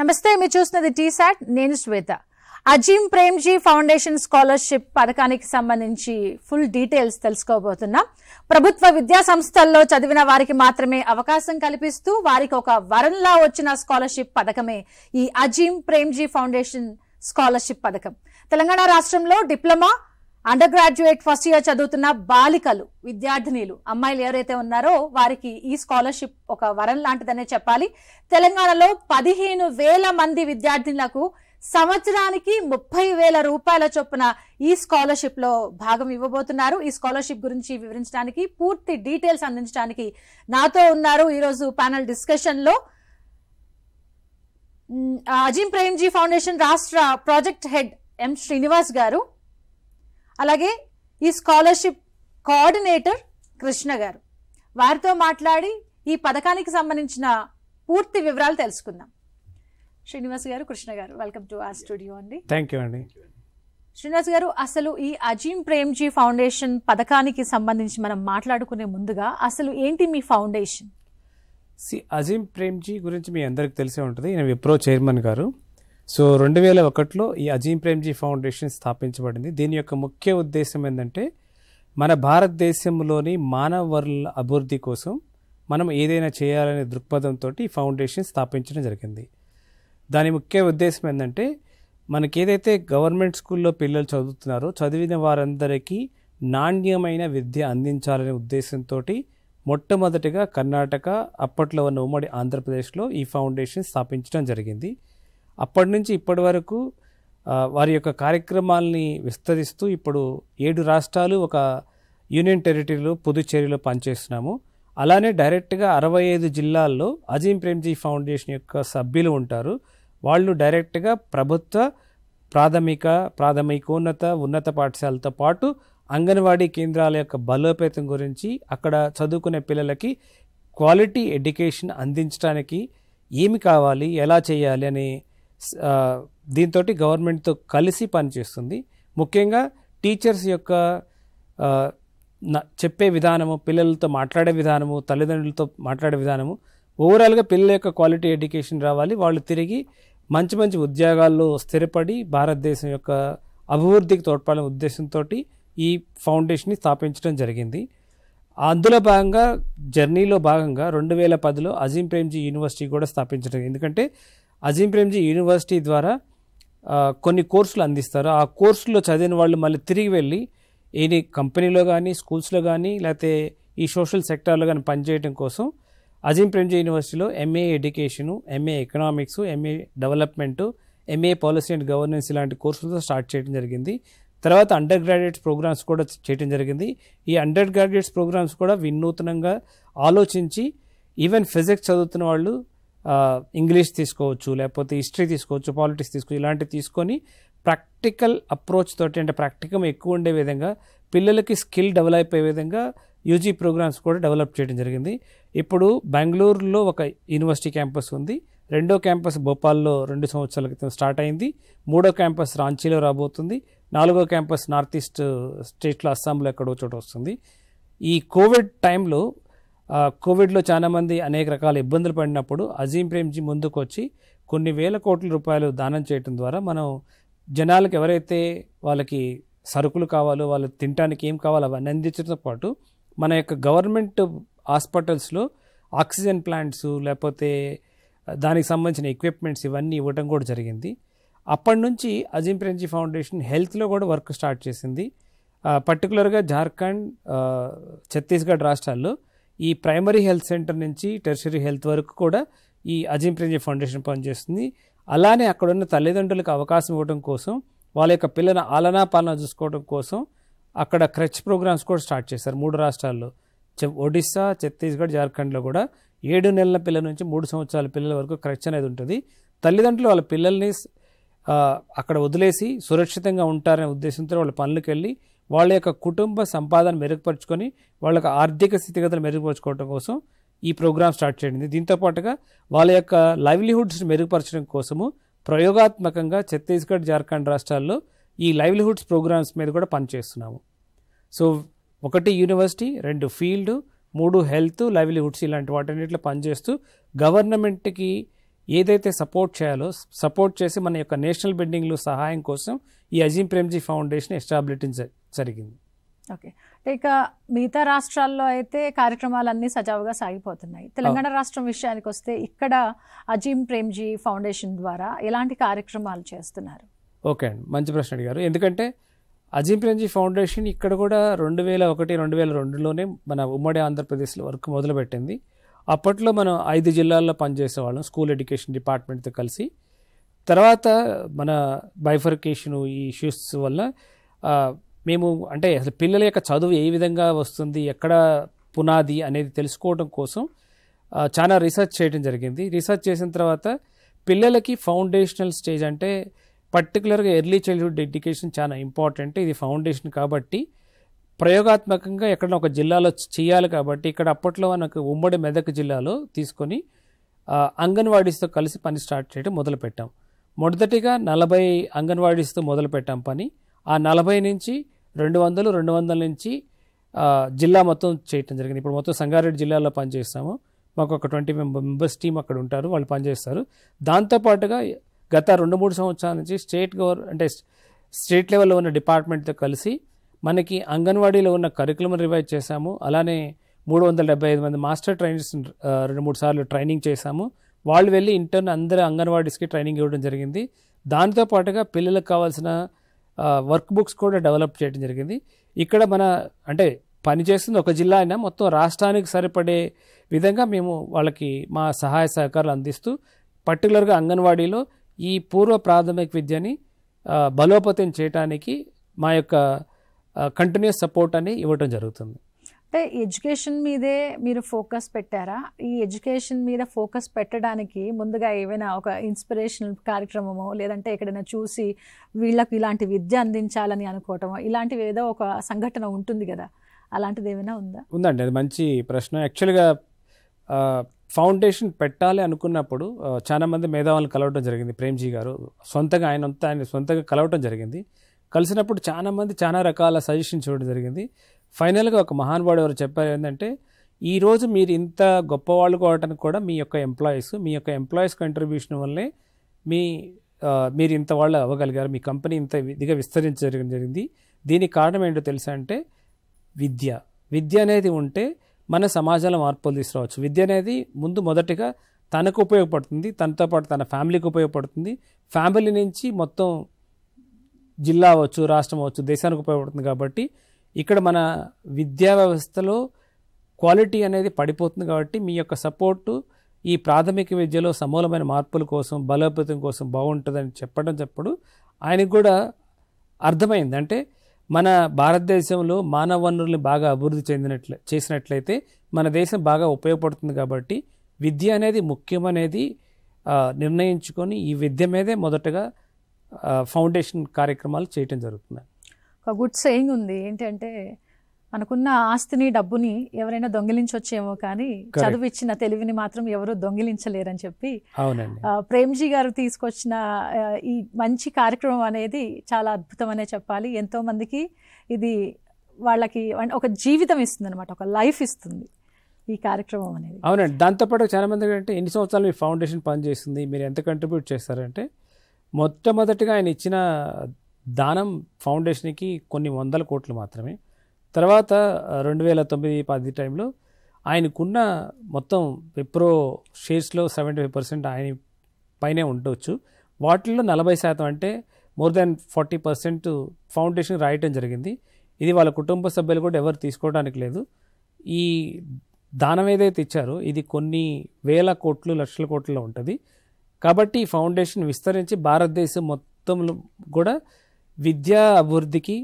నమస్తే, మీరు చూస్తున్నది టీసాట్. నేను శ్వేత. అజీం ప్రేమ్జీ ఫౌండేషన్ స్కాలర్షిప్ పథకానికి సంబంధించి ఫుల్ డీటెయిల్స్ తెలుసుకోబోతున్నాం. ప్రభుత్వ విద్యా సంస్థల్లో చదివిన వారికి మాత్రమే అవకాశం కల్పిస్తూ వారికి ఒక వరంలా వచ్చిన స్కాలర్షిప్ పథకమే ఈ అజీం ప్రేమ్జీ ఫౌండేషన్ స్కాలర్షిప్ పథకం. తెలంగాణ రాష్ట్రంలో diploma, under graduate first year చదువుతున్న బాలికలు, విద్యార్థినీలు, అమ్మాయిలు ఎవరైతే ఉన్నారో వారికి ఈ స్కాలర్షిప్ ఒక వరం లాంటిదనే చెప్పాలి. తెలంగాణలో 15,000 మంది విద్యార్థినులకు సంవత్సరానికి 30,000 రూపాయల చొప్పున ఈ స్కాలర్షిప్ లో భాగం ఇవ్వబోతున్నారు. ఈ స్కాలర్షిప్ గురించి వివరించడానికి, పూర్తి డీటెయిల్స్ అందించడానికి నాతో ఉన్నారు ఈరోజు ప్యానల్ డిస్కషన్ లో అజీం ప్రేమ్జీ ఫౌండేషన్ రాష్ట్ర ప్రాజెక్ట్ హెడ్ ఎం శ్రీనివాస్ గారు, అలాగే ఈ స్కాలర్షిప్ కోఆర్డినేటర్ కృష్ణ గారు. వారితో మాట్లాడి ఈ పథకానికి సంబంధించిన పూర్తి వివరాలు తెలుసుకుందాం. శ్రీనివాస్ గారు, కృష్ణ గారు, వెల్కమ్ టు అవర్ స్టూడియో అండి. థ్యాంక్ యూ అండి. శ్రీనివాస్ గారు, అసలు ఈ అజీం ప్రేమ్జీ ఫౌండేషన్ పథకానికి సంబంధించి మనం మాట్లాడుకునే ముందుగా అసలు ఏంటి మీ ఫౌండేషన్? అజీం ప్రేమ్జీ గురించి మీ అందరికి తెలిసే ఉంటుంది. ఈయన విప్రో చైర్మన్ గారు. సో 2001లో ఈ అజీం ప్రేమ్జీ ఫౌండేషన్ స్థాపించబడింది. దీని యొక్క ముఖ్య ఉద్దేశం ఏంటంటే, మన భారతదేశంలోని మానవ వనరుల అభివృద్ధి కోసం మనం ఏదైనా చేయాలనే దృక్పథంతో ఈ ఫౌండేషన్ స్థాపించడం జరిగింది. దాని ముఖ్య ఉద్దేశం ఏంటంటే, మనకి ఏదైతే గవర్నమెంట్ స్కూల్లో పిల్లలు చదువుతున్నారో చదివిన వారందరికీ నాణ్యమైన విద్య అందించాలనే ఉద్దేశంతో మొట్టమొదటిగా కర్ణాటక, అప్పట్లో ఉన్న ఉమ్మడి ఆంధ్రప్రదేశ్లో ఈ ఫౌండేషన్ స్థాపించడం జరిగింది. అప్పటి నుంచి ఇప్పటి వరకు వారి యొక్క కార్యక్రమాలని విస్తరిస్తూ ఇప్పుడు 7 రాష్ట్రాలు, ఒక యూనియన్ టెరిటరీలో పుదుచ్చేరిలో పనిచేస్తున్నాము. అలానే డైరెక్ట్గా 65 జిల్లాల్లో అజీం ప్రేమ్జీ ఫౌండేషన్ యొక్క సభ్యులు ఉంటారు. వాళ్ళు డైరెక్ట్గా ప్రభుత్వ ప్రాథమికోన్నత ఉన్నత పాఠశాలతో పాటు అంగన్వాడీ కేంద్రాల యొక్క బలోపేతం గురించి, అక్కడ చదువుకునే పిల్లలకి క్వాలిటీ ఎడ్యుకేషన్ అందించడానికి ఏమి కావాలి, ఎలా చేయాలి అనే దీంతో గవర్నమెంట్తో కలిసి పనిచేస్తుంది. ముఖ్యంగా టీచర్స్ యొక్క చెప్పే విధానము, పిల్లలతో మాట్లాడే విధానము, తల్లిదండ్రులతో మాట్లాడే విధానము, ఓవరాల్గా పిల్లల యొక్క క్వాలిటీ ఎడ్యుకేషన్ రావాలి. వాళ్ళు తిరిగి మంచి మంచి ఉద్యోగాల్లో స్థిరపడి భారతదేశం యొక్క అభివృద్ధికి తోడ్పడే ఉద్దేశంతో ఈ ఫౌండేషన్ని స్థాపించడం జరిగింది. అందులో భాగంగా జర్నీలో భాగంగా 2010లో అజీం ప్రేమ్జీ యూనివర్సిటీ కూడా స్థాపించడం. ఎందుకంటే అజీం ప్రేమ్జీ యూనివర్సిటీ ద్వారా కొన్ని కోర్సులు అందిస్తారు. ఆ కోర్సులో చదివిన వాళ్ళు మళ్ళీ తిరిగి వెళ్ళి ఏ కంపెనీలో కానీ, స్కూల్స్లో కానీ, లేకపోతే ఈ సోషల్ సెక్టార్లో కానీ పనిచేయడం కోసం అజీం ప్రేమ్జీ యూనివర్సిటీలో MA education, MA economics, MA development, MA policy and governance ఇలాంటి కోర్సులతో స్టార్ట్ చేయడం జరిగింది. తర్వాత అండర్ గ్రాడ్యుయేట్స్ ప్రోగ్రామ్స్ కూడా చేయడం జరిగింది. ఈ అండర్ గ్రాడ్యుయేట్స్ ప్రోగ్రామ్స్ కూడా వినూత్నంగా ఆలోచించి, ఈవెన్ ఫిజిక్స్ చదువుతున్న వాళ్ళు ఇంగ్లీష్ తీసుకోవచ్చు, లేకపోతే హిస్టరీ తీసుకోవచ్చు, పాలిటిక్స్ తీసుకోవచ్చు, ఇలాంటివి తీసుకొని ప్రాక్టికల్ అప్రోచ్ తోటి, అంటే ప్రాక్టికం ఎక్కువ ఉండే విధంగా, పిల్లలకి స్కిల్ డెవలప్ అయ్యే విధంగా యూజీ ప్రోగ్రామ్స్ కూడా డెవలప్ చేయడం జరిగింది. ఇప్పుడు బెంగళూరులో ఒక యూనివర్సిటీ క్యాంపస్ ఉంది. 2వ క్యాంపస్ భోపాల్లో 2 సంవత్సరాల క్రితం స్టార్ట్ అయింది. 3వ క్యాంపస్ రాంచీలో రాబోతుంది. 4వ క్యాంపస్ నార్త్ ఈస్ట్ స్టేట్లో అస్సాంలో ఎక్కడో చోట వస్తుంది. ఈ కోవిడ్లో చాలామంది అనేక రకాల ఇబ్బందులు పడినప్పుడు అజీం ప్రేమ్జీ ముందుకు వచ్చి కొన్ని వేల కోట్ల రూపాయలు దానం చేయడం ద్వారా మనం జనాలకు ఎవరైతే వాళ్ళకి సరుకులు కావాలో, వాళ్ళు తినడానికి ఏం కావాలో అవన్నీ అందించడంతో పాటు మన యొక్క గవర్నమెంట్ హాస్పిటల్స్లో ఆక్సిజన్ ప్లాంట్స్, లేకపోతే దానికి సంబంధించిన ఎక్విప్మెంట్స్ ఇవన్నీ ఇవ్వడం కూడా జరిగింది. అప్పటి నుంచి అజీం ప్రేమ్జీ ఫౌండేషన్ హెల్త్లో కూడా వర్క్ స్టార్ట్ చేసింది. పర్టికులర్గా జార్ఖండ్, ఛత్తీస్గఢ్ రాష్ట్రాల్లో ఈ ప్రైమరీ హెల్త్ సెంటర్ నుంచి టెర్షరీ హెల్త్ వరకు కూడా ఈ అజీం ప్రేమ్జీ ఫౌండేషన్ పనిచేస్తుంది. అలానే అక్కడ ఉన్న తల్లిదండ్రులకు అవకాశం ఇవ్వడం కోసం, వాళ్ళ యొక్క పిల్లల ఆలనా పాలన చూసుకోవడం కోసం అక్కడ క్రచ్ ప్రోగ్రామ్స్ కూడా స్టార్ట్ చేశారు 3 రాష్ట్రాల్లో. ఒడిస్సా, ఛత్తీస్గఢ్, జార్ఖండ్లో కూడా 7 నెలల పిల్లల నుంచి 3 సంవత్సరాల పిల్లల వరకు క్రచ్ అనేది ఉంటుంది. తల్లిదండ్రులు వాళ్ళ పిల్లల్ని అక్కడ వదిలేసి సురక్షితంగా ఉంటారనే ఉద్దేశంతో వాళ్ళ పనులకు వెళ్ళి వాళ్ళ యొక్క కుటుంబ సంపాదన మెరుగుపరుచుకొని వాళ్ళకి ఆర్థిక స్థితిగతులు మెరుగుపరుచుకోవడం కోసం ఈ ప్రోగ్రామ్ స్టార్ట్ చేయండి. దీంతోపాటుగా వాళ్ళ యొక్క లైవ్లీహుడ్స్ మెరుగుపరచడం కోసము ప్రయోగాత్మకంగా ఛత్తీస్గఢ్, జార్ఖండ్ రాష్ట్రాల్లో ఈ లైవ్లీహుడ్స్ ప్రోగ్రామ్స్ మీద కూడా పనిచేస్తున్నాము. So 1 university, 2 field, 3 health, livelihoods ఇలాంటి వాటన్నిటిలో పనిచేస్తూ గవర్నమెంట్కి ఏదైతే సపోర్ట్ చేయాలో సపోర్ట్ చేసి మన యొక్క నేషనల్ బిల్డింగ్లో సహాయం కోసం ఈ అజీం ప్రేమ్జీ ఫౌండేషన్ ఎస్టాబ్లిష్ జరిగింది. ఓకే, ఇక మిగతా రాష్ట్రాల్లో అయితే కార్యక్రమాలన్నీ సజావుగా సాగిపోతున్నాయి. తెలంగాణ రాష్ట్రం విషయానికి వస్తే ఇక్కడ అజీం ప్రేమ్జీ ఫౌండేషన్ ద్వారా ఎలాంటి కార్యక్రమాలు చేస్తున్నారు? ఓకే అండి, మంచి ప్రశ్న అడిగారు. ఎందుకంటే అజీం ప్రేమ్జీ ఫౌండేషన్ ఇక్కడ కూడా 2001-2002లోనే మన ఉమ్మడి ఆంధ్రప్రదేశ్లో వర్క్ మొదలుపెట్టింది. అప్పట్లో మనం 5 జిల్లాల్లో పనిచేసేవాళ్ళం స్కూల్ ఎడ్యుకేషన్ డిపార్ట్మెంట్తో కలిసి. తర్వాత మన బైఫర్కేషన్ ఈ ఇష్యూస్ వల్ల మేము అంటే అసలు పిల్లల యొక్క చదువు ఏ విధంగా వస్తుంది, ఎక్కడ పునాది అనేది తెలుసుకోవడం కోసం చాలా రీసెర్చ్ చేయడం జరిగింది. రీసెర్చ్ చేసిన తర్వాత పిల్లలకి ఫౌండేషనల్ స్టేజ్ అంటే పర్టికులర్గా ఎర్లీ చైల్డ్హుడ్ ఎడ్యుకేషన్ చాలా ఇంపార్టెంట్. ఇది ఫౌండేషన్ కాబట్టి ప్రయోగాత్మకంగా ఎక్కడైనా ఒక జిల్లాలో చేయాలి కాబట్టి ఇక్కడ అప్పట్లో మనకు ఉమ్మడి మెదక్ జిల్లాలో తీసుకొని అంగన్వాడీస్తో కలిసి పని స్టార్ట్ చేయడం మొదలుపెట్టాం. మొదటిగా 40 అంగన్వాడీస్తో మొదలుపెట్టాం పని. ఆ 40 నుంచి 200 నుంచి జిల్లా మొత్తం చేయటం జరిగింది. ఇప్పుడు మొత్తం సంగారెడ్డి జిల్లాలో పనిచేస్తాము. మాకు ఒక 20 మెంబర్స్ టీం అక్కడ ఉంటారు, వాళ్ళు పనిచేస్తారు. దాంతోపాటుగా గత 2-3 సంవత్సరాల నుంచి స్టేట్ లెవెల్లో ఉన్న డిపార్ట్మెంట్తో కలిసి మనకి అంగన్వాడీలో ఉన్న కరికులం రివైజ్ చేశాము. అలానే 375 మంది మాస్టర్ ట్రైనర్స్ 2-3 సార్లు ట్రైనింగ్ చేశాము. వాళ్ళు వెళ్ళి ఇంటర్న్ అందరూ అంగన్వాడీస్కి ట్రైనింగ్ ఇవ్వడం జరిగింది. దాంతోపాటుగా పిల్లలకు కావాల్సిన వర్క్ బుక్స్ కూడా డెవలప్ చేయడం జరిగింది. ఇక్కడ మన అంటే పనిచేస్తుంది ఒక జిల్లా అయినా మొత్తం రాష్ట్రానికి సరిపడే విధంగా మేము వాళ్ళకి మా సహాయ సహకారాలు అందిస్తూ పర్టికులర్గా అంగన్వాడీలో ఈ పూర్వ ప్రాథమిక విద్యని బలోపేతం చేయడానికి మా యొక్క కంటిన్యూస్ సపోర్ట్ అని ఇవ్వటం జరుగుతుంది. అంటే ఎడ్యుకేషన్ మీదే మీరు ఫోకస్ పెట్టారా? ఈ ఎడ్యుకేషన్ మీద ఫోకస్ పెట్టడానికి ముందుగా ఏమైనా ఒక ఇన్స్పిరేషనల్ కార్యక్రమమో లేదంటే ఎక్కడైనా చూసి వీళ్ళకు ఇలాంటి విద్య అందించాలని అనుకోవటమో ఇలాంటివి ఏదో ఒక సంఘటన ఉంటుంది కదా, అలాంటిది ఏమైనా ఉందా? ఉందండి, అది మంచి ప్రశ్న. యాక్చువల్గా ఫౌండేషన్ పెట్టాలి అనుకున్నప్పుడు చాలామంది మేధావులను కలవడం జరిగింది. ప్రేమ్జీ గారు సొంతగా ఆయన సొంతంగా కలవటం జరిగింది. కలిసినప్పుడు చాలామంది చాలా రకాల సజెషన్స్ ఇవ్వడం జరిగింది. ఫైనల్గా ఒక మహానుభావుడు ఎవరు చెప్పారు ఏంటంటే, ఈరోజు మీరు ఇంత గొప్పవాళ్ళు కావడానికి కూడా మీ యొక్క ఎంప్లాయీస్ కంట్రిబ్యూషన్ వల్లే మీరు ఇంత వాళ్ళు అవ్వగలిగారు, మీ కంపెనీ ఇంత ఇదిగా విస్తరించడం జరిగింది. దీనికి కారణం ఏంటో తెలుసా అంటే విద్య అనేది ఉంటే మన సమాజంలో మార్పులు తీసుకురావచ్చు. విద్య అనేది మొదటిగా తనకు ఉపయోగపడుతుంది, తనతో పాటు తన ఫ్యామిలీకి ఉపయోగపడుతుంది, ఫ్యామిలీ నుంచి మొత్తం జిల్లా అవ్వచ్చు, రాష్ట్రం అవ్వచ్చు, దేశానికి ఉపయోగపడుతుంది. కాబట్టి ఇక్కడ మన విద్యా వ్యవస్థలో క్వాలిటీ అనేది పడిపోతుంది. కాబట్టి మీ యొక్క సపోర్టు ఈ ప్రాథమిక విద్యలో సమూలమైన మార్పుల కోసం బలోపేతం కోసం బాగుంటుందని చెప్పడం ఆయనకు కూడా అర్థమైంది. అంటే మన భారతదేశంలో మానవ వనరుల్ని బాగా అభివృద్ధి చేసినట్లయితే మన దేశం బాగా ఉపయోగపడుతుంది. కాబట్టి విద్య అనేది ముఖ్యమనేది నిర్ణయించుకొని ఈ విద్య మీదే మొదటగా ఫౌండేషన్ కార్యక్రమాలు చేయటం జరుగుతుంది. ఒక గుడ్ సేయింగ్ ఉంది ఏంటంటే, మనకున్న ఆస్తిని డబ్బుని ఎవరైనా దొంగిలించొచ్చేమో కానీ చదువు ఇచ్చిన తెలివిని మాత్రం ఎవరు దొంగిలించలేరని చెప్పి ప్రేమ్జీ గారు తీసుకొచ్చిన ఈ మంచి కార్యక్రమం అనేది చాలా అద్భుతమనే చెప్పాలి. ఎంతో మందికి ఇది వాళ్ళకి ఒక జీవితం ఇస్తుంది అనమాట, ఒక లైఫ్ ఇస్తుంది ఈ కార్యక్రమం అనేది. అవునండి. దాంతోపాటు చాలా మంది అంటే ఎన్ని సంవత్సరాలు మీ ఫౌండేషన్ పనిచేస్తుంది, మీరు ఎంత కంట్రిబ్యూట్ చేస్తారంటే, మొట్టమొదటిగా ఆయన ఇచ్చిన దానం ఫౌండేషన్కి కొన్ని 100 కోట్లు మాత్రమే. తర్వాత 2009-10 టైంలో ఆయనకున్న మొత్తం విప్రో షేర్స్లో 75% ఆయన పైనే ఉండొచ్చు. వాటిల్లో 40% అంటే మోర్ దాన్ 40% ఫౌండేషన్ రాయటం జరిగింది. ఇది వాళ్ళ కుటుంబ సభ్యులు కూడా ఎవరు తీసుకోవడానికి లేదు. ఈ దానం ఏదైతే ఇచ్చారో ఇది కొన్ని వేల కోట్లు లక్షల కోట్లలో ఉంటుంది. కాబట్టి ఈ ఫౌండేషన్ విస్తరించి భారతదేశం మొత్తంలో కూడా విద్యా అభివృద్ధికి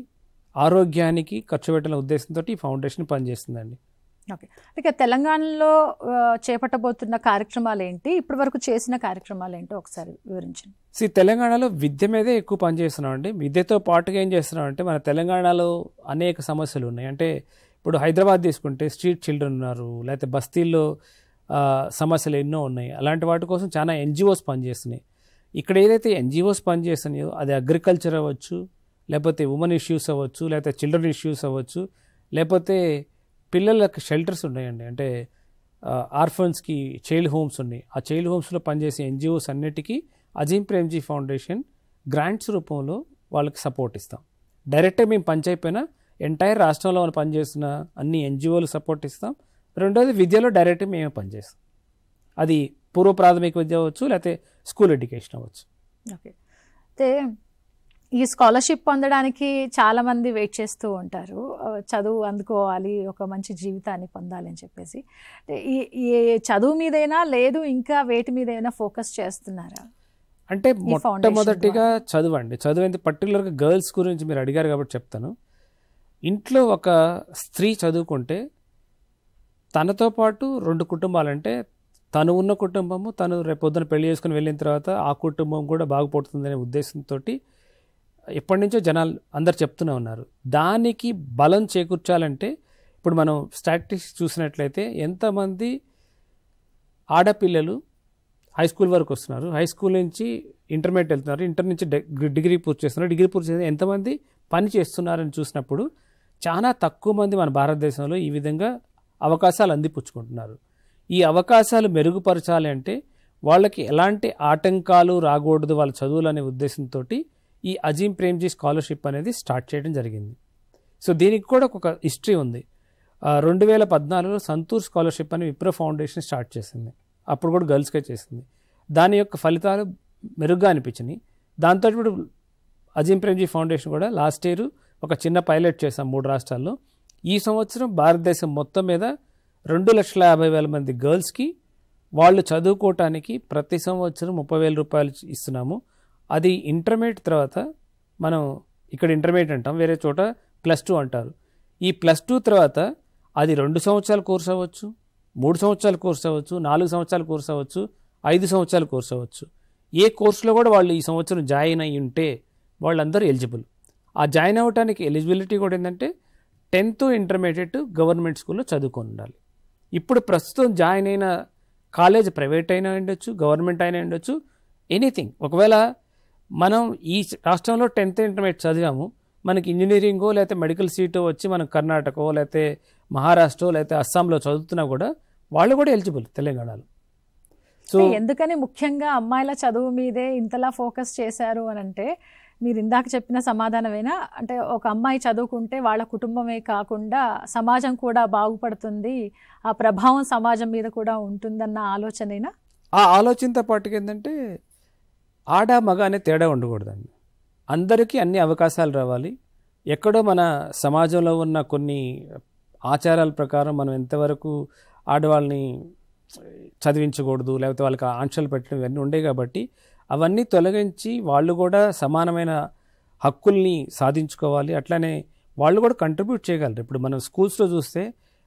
ఆరోగ్యానికి ఖర్చు పెట్టిన ఉద్దేశంతో ఈ ఫౌండేషన్ పనిచేస్తుందండి. ఓకే, ఇక తెలంగాణలో చేపట్టబోతున్న కార్యక్రమాలు ఏంటి, ఇప్పటి వరకు చేసిన కార్యక్రమాలు ఏంటో ఒకసారి వివరించండి. తెలంగాణలో విద్య మీదే ఎక్కువ పనిచేస్తున్నాం అండి. విద్యతో పాటుగా ఏం చేస్తున్నాం అంటే, మన తెలంగాణలో అనేక సమస్యలు ఉన్నాయి. అంటే ఇప్పుడు హైదరాబాద్ తీసుకుంటే స్ట్రీట్ చిల్డ్రన్ ఉన్నారు, లేకపోతే బస్తీల్లో సమస్యలు ఎన్నో ఉన్నాయి. అలాంటి వాటి కోసం చాలా ఎన్జిఓస్ పనిచేస్తున్నాయి. ఇక్కడ ఏదైతే ఎన్జిఓస్ పనిచేస్తున్నాయో అది అగ్రికల్చర్ అవ్వచ్చు, లేకపోతే ఉమెన్ ఇష్యూస్ అవ్వచ్చు, లేకపోతే చిల్డ్రన్ ఇష్యూస్ అవ్వచ్చు, లేకపోతే పిల్లలకు షెల్టర్స్ ఉన్నాయండి. అంటే ఆర్ఫన్స్కి చైల్డ్ హోమ్స్ ఉన్నాయి. ఆ చైల్డ్ హోమ్స్లో పనిచేసే ఎన్జిఓస్ అన్నిటికీ అజీం ప్రేమ్జీ ఫౌండేషన్ గ్రాంట్స్ రూపంలో వాళ్ళకి సపోర్ట్ ఇస్తాం. డైరెక్ట్గా మేము పనిచేయకపోయినా ఎంటైర్ రాష్ట్రంలో మనం పనిచేస్తున్న అన్ని ఎన్జిఓలు సపోర్ట్ ఇస్తాం. రెండోది విద్యలో డైరెక్ట్గా మేమే పనిచేస్తాం. అది పూర్వ ప్రాథమిక విద్య అవ్వచ్చు, లేకపోతే స్కూల్ ఎడ్యుకేషన్ అవ్వచ్చు. ఓకే. అయితే ఈ స్కాలర్షిప్ పొందడానికి చాలా మంది వెయిట్ చేస్తూ ఉంటారు, చదువు అందుకోవాలి, ఒక మంచి జీవితాన్ని పొందాలి అని చెప్పేసి. ఈ చదువు మీదైనా లేదు ఇంకా వేటి మీదైనా ఫోకస్ చేస్తున్నారా? అంటే మొట్టమొదటిగా చదువు ఏంటి, పర్టికులర్గా గర్ల్స్ గురించి మీరు అడిగారు కాబట్టి చెప్తాను. ఇంట్లో ఒక స్త్రీ చదువుకుంటే తనతో పాటు 2 కుటుంబాలంటే తను ఉన్న కుటుంబము, తను రేపొద్దున పెళ్లి చేసుకుని వెళ్ళిన తర్వాత ఆ కుటుంబం కూడా బాగుపడుతుందనే ఉద్దేశంతో ఎప్పటి నుంచో జనాలు అందరు చెప్తూనే ఉన్నారు. దానికి బలం చేకూర్చాలంటే ఇప్పుడు మనం స్టాటిస్టిక్స్ చూసినట్లయితే ఎంతమంది ఆడపిల్లలు హై స్కూల్ వరకు వస్తున్నారు, హై స్కూల్ నుంచి ఇంటర్మీడియట్ వెళ్తున్నారు, ఇంటర్ నుంచి డిగ్రీ పూర్తి చేస్తున్నారు, డిగ్రీ పూర్తి చేసి ఎంతమంది పని చేస్తున్నారని చూసినప్పుడు చాలా తక్కువ మంది మన భారతదేశంలో ఈ విధంగా అవకాశాలు అందిపుచ్చుకుంటున్నారు. ఈ అవకాశాలు మెరుగుపరచాలి అంటే వాళ్ళకి ఎలాంటి ఆటంకాలు రాకూడదు వాళ్ళ చదువులు అనే ఉద్దేశంతో ఈ అజీం ప్రేమ్జీ స్కాలర్షిప్ అనేది స్టార్ట్ చేయడం జరిగింది. సో దీనికి కూడా ఒక హిస్టరీ ఉంది. 2014లో సంతూర్ స్కాలర్షిప్ అని విప్రో ఫౌండేషన్ స్టార్ట్ చేసింది. అప్పుడు కూడా గర్ల్స్కే చేసింది. దాని యొక్క ఫలితాలు మెరుగ్గా అనిపించినాయి. దాంతో ఇప్పుడు అజీం ప్రేమ్జీ ఫౌండేషన్ కూడా లాస్ట్ ఇయర్ ఒక చిన్న పైలట్ చేసాం 3 రాష్ట్రాల్లో. ఈ సంవత్సరం భారతదేశం మొత్తం మీద 2,50,000 మంది గర్ల్స్కి వాళ్ళు చదువుకోవటానికి ప్రతి సంవత్సరం 30,000 రూపాయలు ఇస్తున్నాము. అది ఇంటర్మీడియట్ తర్వాత, మనం ఇక్కడ ఇంటర్మీడియట్ అంటాం, వేరే చోట +2 అంటారు. ఈ +2 తర్వాత అది 2 సంవత్సరాల కోర్స్ అవ్వచ్చు, 3 సంవత్సరాల కోర్స్ అవ్వచ్చు, 4 సంవత్సరాల కోర్స్ అవ్వచ్చు, 5 సంవత్సరాల కోర్స్ అవ్వచ్చు. ఏ కోర్సులో కూడా వాళ్ళు ఈ సంవత్సరం జాయిన్ అయ్యి ఉంటే వాళ్ళందరూ ఎలిజిబుల్. ఆ జాయిన్ అవ్వడానికి ఎలిజిబిలిటీ కూడా ఏంటంటే 10th ఇంటర్మీడియట్ గవర్నమెంట్ స్కూల్లో చదువుకొని ఉండాలి. ఇప్పుడు ప్రస్తుతం జాయిన్ అయిన కాలేజ్ ప్రైవేట్ అయినా ఉండొచ్చు, గవర్నమెంట్ అయినా ఉండొచ్చు, ఎనీథింగ్. ఒకవేళ మనం ఈ రాష్ట్రంలో 10th ఇంటర్మీడియట్ చదివాము, మనకి ఇంజనీరింగో లేకపోతే మెడికల్ సీటో వచ్చి మనం కర్ణాటకో లేకపోతే మహారాష్ట్ర లేకపోతే అస్సాంలో చదువుతున్నా కూడా వాళ్ళు కూడా ఎలిజిబుల్ తెలంగాణలో. సో ఎందుకని ముఖ్యంగా అమ్మాయిల చదువు మీదే ఇంతలా ఫోకస్ చేశారు అని అంటే, మీరు ఇందాక చెప్పిన సమాధానమేనా? అంటే ఒక అమ్మాయి చదువుకుంటే వాళ్ళ కుటుంబమే కాకుండా సమాజం కూడా బాగుపడుతుంది, ఆ ప్రభావం సమాజం మీద కూడా ఉంటుందన్న ఆలోచనేనా? ఆ ఆలోచనతో పాటుగా ఏంటంటే ఆడ మగ అనే తేడా ఉండకూడదండి. అందరికీ అన్ని అవకాశాలు రావాలి. ఎక్కడో మన సమాజంలో ఉన్న కొన్ని ఆచారాల ప్రకారం మనం ఎంతవరకు ఆడవాళ్ళని చదివించకూడదు, లేకపోతే వాళ్ళకి ఆంక్షలు పెట్టడం ఇవన్నీ ఉండే కాబట్టి అవన్నీ తొలగించి వాళ్ళు కూడా సమానమైన హక్కుల్ని సాధించుకోవాలి. అట్లానే వాళ్ళు కూడా కంట్రిబ్యూట్ చేయగలరు. ఇప్పుడు మనం స్కూల్స్లో చూస్తే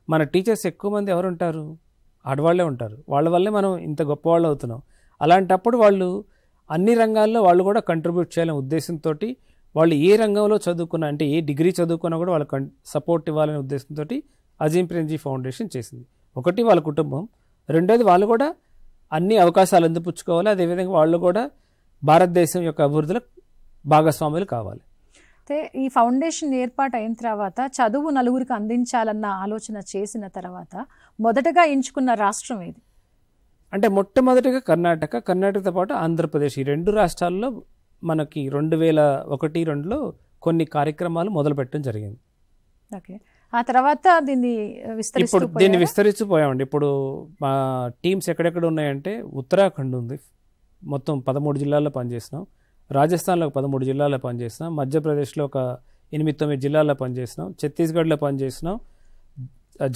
మన టీచర్స్ ఎక్కువ మంది ఎవరు ఉంటారు? ఆడవాళ్లే ఉంటారు. వాళ్ళ వల్లే మనం ఇంత గొప్పవాళ్ళు అవుతున్నాం. అలాంటప్పుడు వాళ్ళు అన్ని రంగాల్లో వాళ్ళు కూడా కంట్రిబ్యూట్ చేయాలనే ఉద్దేశంతో వాళ్ళు ఏ రంగంలో చదువుకున్నా, అంటే ఏ డిగ్రీ చదువుకున్నా కూడా వాళ్ళకి సపోర్ట్ ఇవ్వాలనే ఉద్దేశంతో అజీం ప్రేమ్జీ ఫౌండేషన్ చేసింది. ఒకటి వాళ్ళ కుటుంబం, రెండోది వాళ్ళు కూడా అన్ని అవకాశాలు అందిపుచ్చుకోవాలి. అదేవిధంగా వాళ్ళు కూడా భారతదేశం యొక్క అభివృద్ధిలో భాగస్వాములు కావాలి. అయితే ఈ ఫౌండేషన్ ఏర్పాటు అయిన తర్వాత చదువు నలుగురికి అందించాలన్న ఆలోచన చేసిన తర్వాత మొదటగా ఎంచుకున్న రాష్ట్రం ఏది? అంటే మొట్టమొదటిగా కర్ణాటకతో పాటు ఆంధ్రప్రదేశ్, ఈ 2 రాష్ట్రాల్లో మనకి 2001-2లో కొన్ని కార్యక్రమాలు మొదలుపెట్టడం జరిగింది. ఓకే. ఆ తర్వాత దీన్ని విస్తరిస్తుపోయామండి. ఇప్పుడు మా టీమ్స్ ఎక్కడెక్కడ ఉన్నాయంటే ఉత్తరాఖండ్ ఉంది, మొత్తం 13 జిల్లాల్లో పనిచేసినాం. రాజస్థాన్లో 13 జిల్లాల్లో పనిచేసినాం. మధ్యప్రదేశ్లో ఒక 8-9 జిల్లాల్లో పనిచేసినాం. ఛత్తీస్గఢ్లో పనిచేసినాం,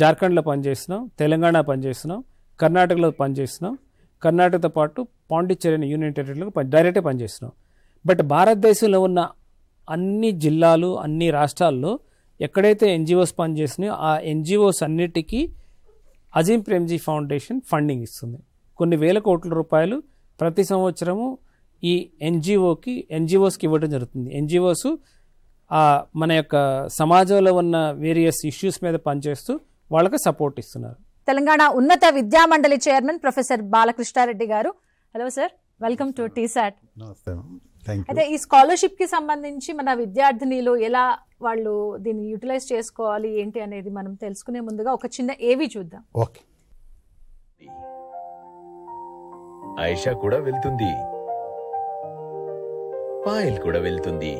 జార్ఖండ్లో పనిచేసినాం, తెలంగాణ పనిచేసినాం, కర్ణాటకలో పనిచేసినాం. కర్ణాటకతో పాటు పాండిచ్చేరి అనే యూనియన్ టెరిటరీలో డైరెక్ట్గా పనిచేసినాం. బట్ భారతదేశంలో ఉన్న అన్ని జిల్లాలు, అన్ని రాష్ట్రాల్లో ఎక్కడైతే ఎన్జిఓస్ పనిచేసినాయో ఆ ఎన్జిఓస్ అన్నిటికీ అజీం ప్రేమ్జీ ఫౌండేషన్ ఫండింగ్ ఇస్తుంది. కొన్ని వేల కోట్ల రూపాయలు ప్రతి సంవత్సరము ఈ ఎన్జిఓస్కి ఇవ్వడం జరుగుతుంది. ఎన్జిఓస్ మన యొక్క సమాజంలో ఉన్న వేరియస్ ఇష్యూస్ మీద పనిచేస్తూ వాళ్ళకి సపోర్ట్ ఇస్తున్నారు. తెలంగాణ ఉన్నత విద్యామండలి చైర్మన్ ప్రొఫెసర్ బాలకృష్ణారెడ్డి గారు, hello sir, welcome to T-SAT. అయితే ఈ స్కాలర్షిప్ కి సంబంధించి మన విద్యార్థినిలు ఎలా వాళ్ళు దీన్ని యూటిలైజ్ చేసుకోవాలి ఏంటి అనేది మనం తెలుసుకునే ముందుగా ఒక చిన్న ఏవి చూద్దాం. ఓకే. ఆయిషా కూడా వెళ్తుంది, పాయల్ కూడా వెళ్తుంది,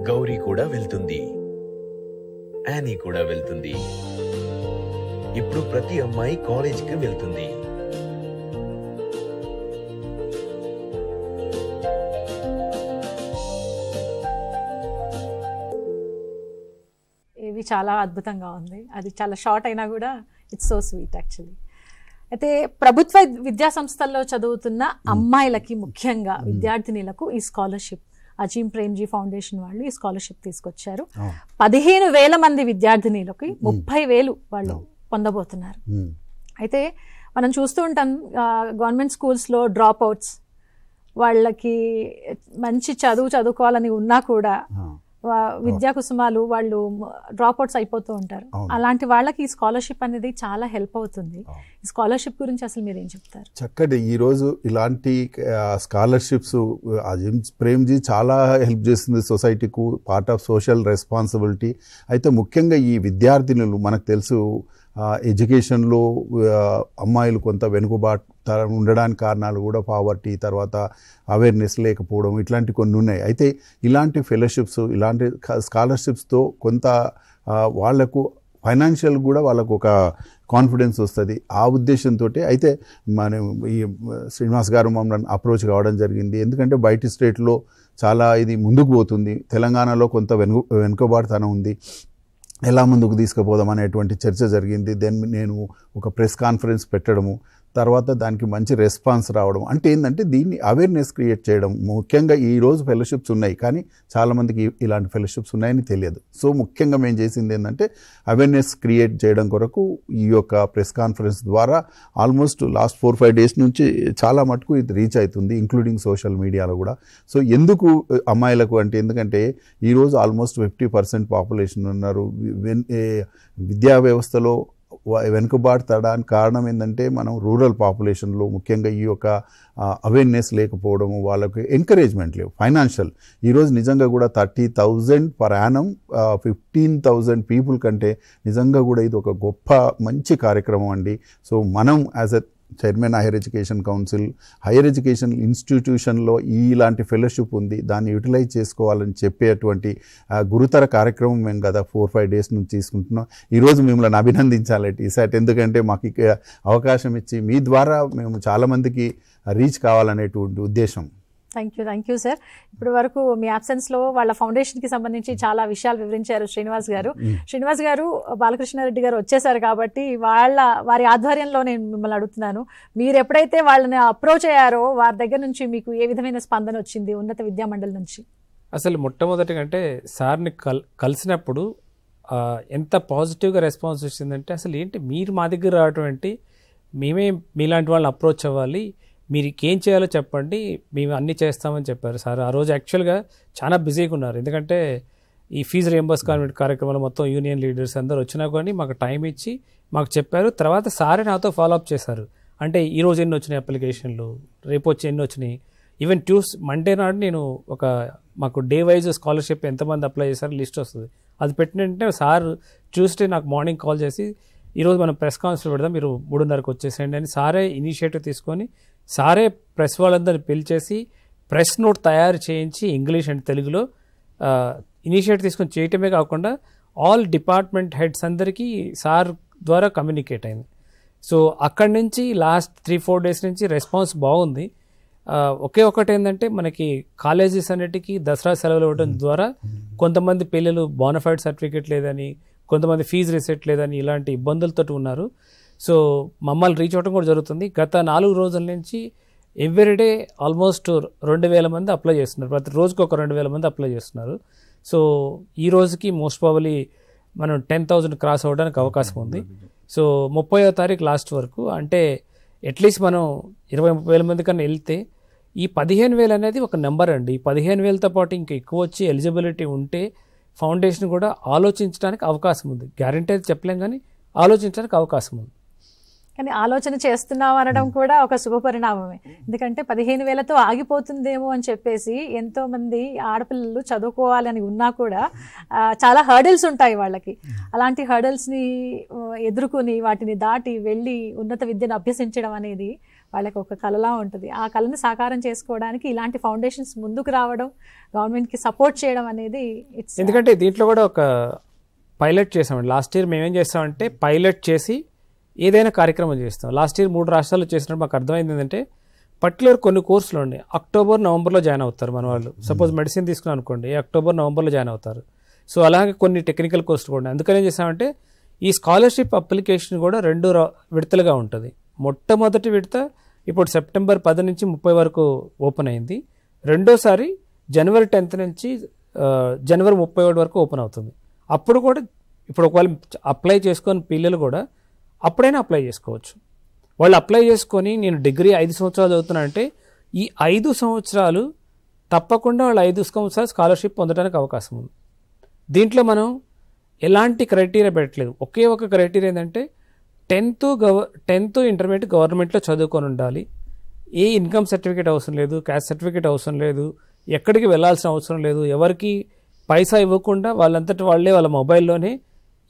గౌరీ కూడా వెళ్తుంది, యానీ కూడా వెళ్తుంది. ఇప్పుడు ప్రతి అమ్మాయి కాలేజీకి వెళ్తుంది. ఇది చాలా అద్భుతంగా ఉంది. అది చాలా షార్ట్ అయినా కూడా ఇట్స్ సో స్వీట్ యాక్చువల్లీ. అయితే ప్రభుత్వ విద్యా సంస్థల్లో చదువుతున్న అమ్మాయిలకి, ముఖ్యంగా విద్యార్థినిలకు ఈ స్కాలర్షిప్ అజీం ప్రేమ్జీ ఫౌండేషన్ వాళ్ళు ఈ స్కాలర్షిప్ తీసుకొచ్చారు. 15,000 మంది విద్యార్థినిలకి 30,000 వాళ్ళు పొందబోతున్నారు. అయితే మనం చూస్తూ ఉంటాం గవర్నమెంట్ స్కూల్స్లో డ్రాప్ అవుట్స్, వాళ్ళకి మంచి చదువుకోవాలని ఉన్నా కూడా విద్యా కుసుమాలు వాళ్ళు డ్రాప్ అవుట్స్ అయిపోతూ ఉంటారు. అలాంటి వాళ్ళకి ఈ స్కాలర్షిప్ అనేది చాలా హెల్ప్ అవుతుంది. ఈ స్కాలర్షిప్ గురించి అసలు మీరు ఏం చెప్తారు? చక్కటి ఈరోజు ఇలాంటి స్కాలర్షిప్స్ అజీం ప్రేమ్జీ చాలా హెల్ప్ చేస్తుంది సొసైటీకు, పార్ట్ ఆఫ్ సోషల్ రెస్పాన్సిబిలిటీ. అయితే ముఖ్యంగా ఈ విద్యార్థినులు మనకు తెలుసు ఎడ్యుకేషన్లో అమ్మాయిలు కొంత వెనుకబాటు ఉండడానికి కారణాలు కూడా పావర్టీ, తర్వాత అవేర్నెస్ లేకపోవడం, ఇట్లాంటి కొన్ని ఉన్నాయి. అయితే ఇలాంటి ఫెలోషిప్స్, ఇలాంటి స్కాలర్షిప్స్తో కొంత వాళ్లకు ఫైనాన్షియల్ కూడా వాళ్ళకు ఒక కాన్ఫిడెన్స్ వస్తుంది. ఆ ఉద్దేశంతో అయితే మనం ఈ శ్రీనివాస్ గారు మమ్మల్ని అప్రోచ్ కావడం జరిగింది. ఎందుకంటే బయట స్టేట్లో చాలా ఇది ముందుకు పోతుంది, తెలంగాణలో కొంత వెనుకబాటుతనం ఉంది, ఎలా ముందుకు తీసుకుపోదాం అనేటువంటి చర్చ జరిగింది. దెన్ నేను ఒక ప్రెస్ కాన్ఫరెన్స్ పెట్టడము, తర్వాత దానికి మంచి రెస్పాన్స్ రావడం. అంటే ఏంటంటే దీన్ని అవేర్నెస్ క్రియేట్ చేయడం. ముఖ్యంగా ఈరోజు ఫెలోషిప్స్ ఉన్నాయి, కానీ చాలామందికి ఇలాంటి ఫెలోషిప్స్ ఉన్నాయని తెలియదు. సో ముఖ్యంగా మేము చేసింది ఏంటంటే అవేర్నెస్ క్రియేట్ చేయడం కొరకు ఈ యొక్క ప్రెస్ కాన్ఫరెన్స్ ద్వారా ఆల్మోస్ట్ లాస్ట్ 4-5 డేస్ నుంచి చాలా మటుకు ఇది రీచ్ అవుతుంది, ఇంక్లూడింగ్ సోషల్ మీడియాలో కూడా. సో ఎందుకు అమ్మాయిలకు అంటే, ఎందుకంటే ఈరోజు ఆల్మోస్ట్ 50% పాపులేషన్ ఉన్నారు. విద్యా వ్యవస్థలో వెనుకబాటుతడానికి కారణం ఏంటంటే మనం రూరల్ పాపులేషన్లో ముఖ్యంగా ఈ యొక్క అవేర్నెస్ లేకపోవడము, వాళ్ళకి ఎంకరేజ్మెంట్ లేవు ఫైనాన్షియల్. ఈరోజు నిజంగా కూడా 30,000 పర్ యానం 15,000 పీపుల్ కంటే నిజంగా కూడా ఇది ఒక గొప్ప మంచి కార్యక్రమం అండి. సో మనం as a chairman higher education council, higher education ఇన్స్టిట్యూషన్లో ఇలాంటి ఫెలోషిప్ ఉంది, దాన్ని యూటిలైజ్ చేసుకోవాలని చెప్పేటువంటి గురుతర కార్యక్రమం మేము గత 4-5 డేస్ నుంచి తీసుకుంటున్నాం. ఈరోజు మిమ్మల్ని అభినందించాలి ఈసారి, ఎందుకంటే మాకు అవకాశం ఇచ్చి మీ ద్వారా మేము చాలామందికి రీచ్ కావాలనేటువంటి ఉద్దేశం. Thank you sir. ఇప్పటి వరకు మీ అబ్సెన్స్లో వాళ్ళ ఫౌండేషన్కి సంబంధించి చాలా విషయాలు వివరించారు శ్రీనివాస్ గారు. శ్రీనివాస్ గారు, బాలకృష్ణారెడ్డి గారు వచ్చేసారు కాబట్టి వారి ఆధ్వర్యంలో నేను మిమ్మల్ని అడుగుతున్నాను, మీరు ఎప్పుడైతే వాళ్ళని అప్రోచ్ అయ్యారో వారి దగ్గర నుంచి మీకు ఏ విధమైన స్పందన వచ్చింది ఉన్నత విద్యా మండలి నుంచి? అసలు మొట్టమొదటిగా అంటే సార్ని కలిసినప్పుడు ఎంత పాజిటివ్గా రెస్పాన్స్ వచ్చిందంటే, అసలు ఏంటి మీరు మా దగ్గర రావటం ఏంటి, మేమే మీలాంటి వాళ్ళని అప్రోచ్ అవ్వాలి, మీరు ఏం చేయాలో చెప్పండి, మేము అన్నీ చేస్తామని చెప్పారు సార్. ఆ రోజు యాక్చువల్గా చాలా బిజీగా ఉన్నారు, ఎందుకంటే ఈ ఫీజు రియంబర్స్మెంట్ కార్యక్రమాలు మొత్తం యూనియన్ లీడర్స్ అందరూ వచ్చినా కానీ మాకు టైం ఇచ్చి మాకు చెప్పారు. తర్వాత సారే నాతో ఫాలోఅప్ చేశారు. అంటే ఈరోజు ఎన్ని వచ్చినాయి అప్లికేషన్లు, రేపు వచ్చి ఎన్ని వచ్చినాయి, ఈవెన్ మండే నాడు నేను మాకు డే వైజ్ స్కాలర్షిప్ ఎంతమంది అప్లై చేశారు లిస్ట్ వస్తుంది, అది పెట్టినంటే సార్ ట్యూస్డే నాకు మార్నింగ్ కాల్ చేసి ఈరోజు మనం ప్రెస్ కాన్ఫరెన్స్ పెడదాం, మీరు 3:30కి వచ్చేసేయండి అని సారే ఇనిషియేటివ్ తీసుకొని సారే ప్రెస్ వాళ్ళందరినీ పిలిచేసి ప్రెస్ నోట్ తయారు చేయించి ఇంగ్లీష్ అండ్ తెలుగులో ఇనిషియేటివ్ తీసుకొని చేయటమే కాకుండా ఆల్ డిపార్ట్మెంట్ హెడ్స్ అందరికీ సార్ ద్వారా కమ్యూనికేట్ అయింది. సో అక్కడి నుంచి లాస్ట్ 3-4 డేస్ నుంచి రెస్పాన్స్ బాగుంది. ఒకటి ఏంటంటే మనకి కాలేజెస్ అన్నిటికీ దసరా సెలవులు ఇవ్వడం ద్వారా కొంతమంది పిల్లలు బోనఫైడ్ సర్టిఫికేట్ లేదని, కొంతమంది ఫీజు రిసెట్ లేదని ఇలాంటి ఇబ్బందులతో ఉన్నారు. సో మమ్మల్ని రీచ్ అవ్వడం కూడా జరుగుతుంది. గత 4 రోజుల నుంచి ఎవ్రీడే ఆల్మోస్ట్ 2,000 మంది అప్లై చేస్తున్నారు, ప్రతి రోజుకి ఒక 2,000 మంది అప్లై చేస్తున్నారు. సో ఈ రోజుకి మోస్ట్ ప్రాబబ్లీ మనం 10,000 క్రాస్ అవ్వడానికి అవకాశం ఉంది. సో 30వ తారీఖు లాస్ట్ వరకు, అంటే అట్లీస్ట్ మనం 20-30,000 మంది కన్నా వెళ్తే ఈ 15,000 అనేది ఒక నెంబర్ అండి. ఈ 15,000తో పాటు ఇంకా ఎక్కువ వచ్చి ఎలిజిబిలిటీ ఉంటే ఫౌండేషన్ కూడా ఆలోచించడానికి అవకాశం ఉంది. గ్యారంటీ అయితే చెప్పలేం, కానీ ఆలోచించడానికి అవకాశం ఉంది. కానీ ఆలోచన చేస్తున్నాం అనడం కూడా ఒక శుభ పరిణామమే. ఎందుకంటే 15,000తో ఆగిపోతుందేమో అని చెప్పేసి ఎంతో మంది ఆడపిల్లలు చదువుకోవాలని ఉన్నా కూడా చాలా హర్డిల్స్ ఉంటాయి వాళ్ళకి. అలాంటి హర్డిల్స్ని ఎదుర్కొని వాటిని దాటి వెళ్ళి ఉన్నత విద్యను అభ్యసించడం అనేది వాళ్ళకి ఒక కళలా ఉంటుంది. ఆ కళను సాకారం చేసుకోవడానికి ఇలాంటి ఫౌండేషన్స్ ముందుకు రావడం, గవర్నమెంట్కి సపోర్ట్ చేయడం అనేది ఇట్స్. ఎందుకంటే దీంట్లో కూడా ఒక పైలట్ చేసామండి. లాస్ట్ ఇయర్ మేమేం చేస్తామంటే పైలట్ చేసి ఏదైనా కార్యక్రమం చేస్తాం. లాస్ట్ ఇయర్ 3 రాష్ట్రాల్లో చేసినప్పుడు మాకు అర్థమైంది ఏంటంటే పర్టికులర్ కొన్ని కోర్సులు ఉన్నాయి అక్టోబర్ నవంబర్లో జాయిన్ అవుతారు మన వాళ్ళు. సపోజ్ మెడిసిన్ తీసుకున్నాం అనుకోండి, అక్టోబర్ నవంబర్లో జాయిన్ అవుతారు. సో అలాగే కొన్ని టెక్నికల్ కోర్సులు కూడా. అందుకని ఏం చేసామంటే ఈ స్కాలర్షిప్ అప్లికేషన్ కూడా 2 విడతలుగా ఉంటుంది. మొట్టమొదటి విడత ఇప్పుడు సెప్టెంబర్ 10 నుంచి 30 వరకు ఓపెన్ అయింది. రెండోసారి జనవరి 10 నుంచి జనవరి 31 వరకు ఓపెన్ అవుతుంది. అప్పుడు కూడా ఇప్పుడు ఒకవేళ అప్లై చేసుకొని పిల్లలు కూడా అప్పుడైనా అప్లై చేసుకోవచ్చు. వాళ్ళు అప్లై చేసుకొని నేను డిగ్రీ 5 సంవత్సరాలు చదువుతున్నానంటే ఈ 5 సంవత్సరాలు తప్పకుండా వాళ్ళు 5 సంవత్సరాలు స్కాలర్షిప్ పొందడానికి అవకాశం ఉంది. దీంట్లో మనం ఎలాంటి క్రైటీరియా పెట్టలేదు. ఒకే ఒక క్రైటీరియా ఏంటంటే 10th ఇంటర్మీడియట్ గవర్నమెంట్లో చదువుకొని ఉండాలి. ఏ ఇన్కమ్ సర్టిఫికేట్ అవసరం లేదు, క్యాస్ట్ సర్టిఫికేట్ అవసరం లేదు, ఎక్కడికి వెళ్ళాల్సిన అవసరం లేదు. ఎవరికి పైసా ఇవ్వకుండా వాళ్ళంతటి వాళ్ళే వాళ్ళ మొబైల్లోనే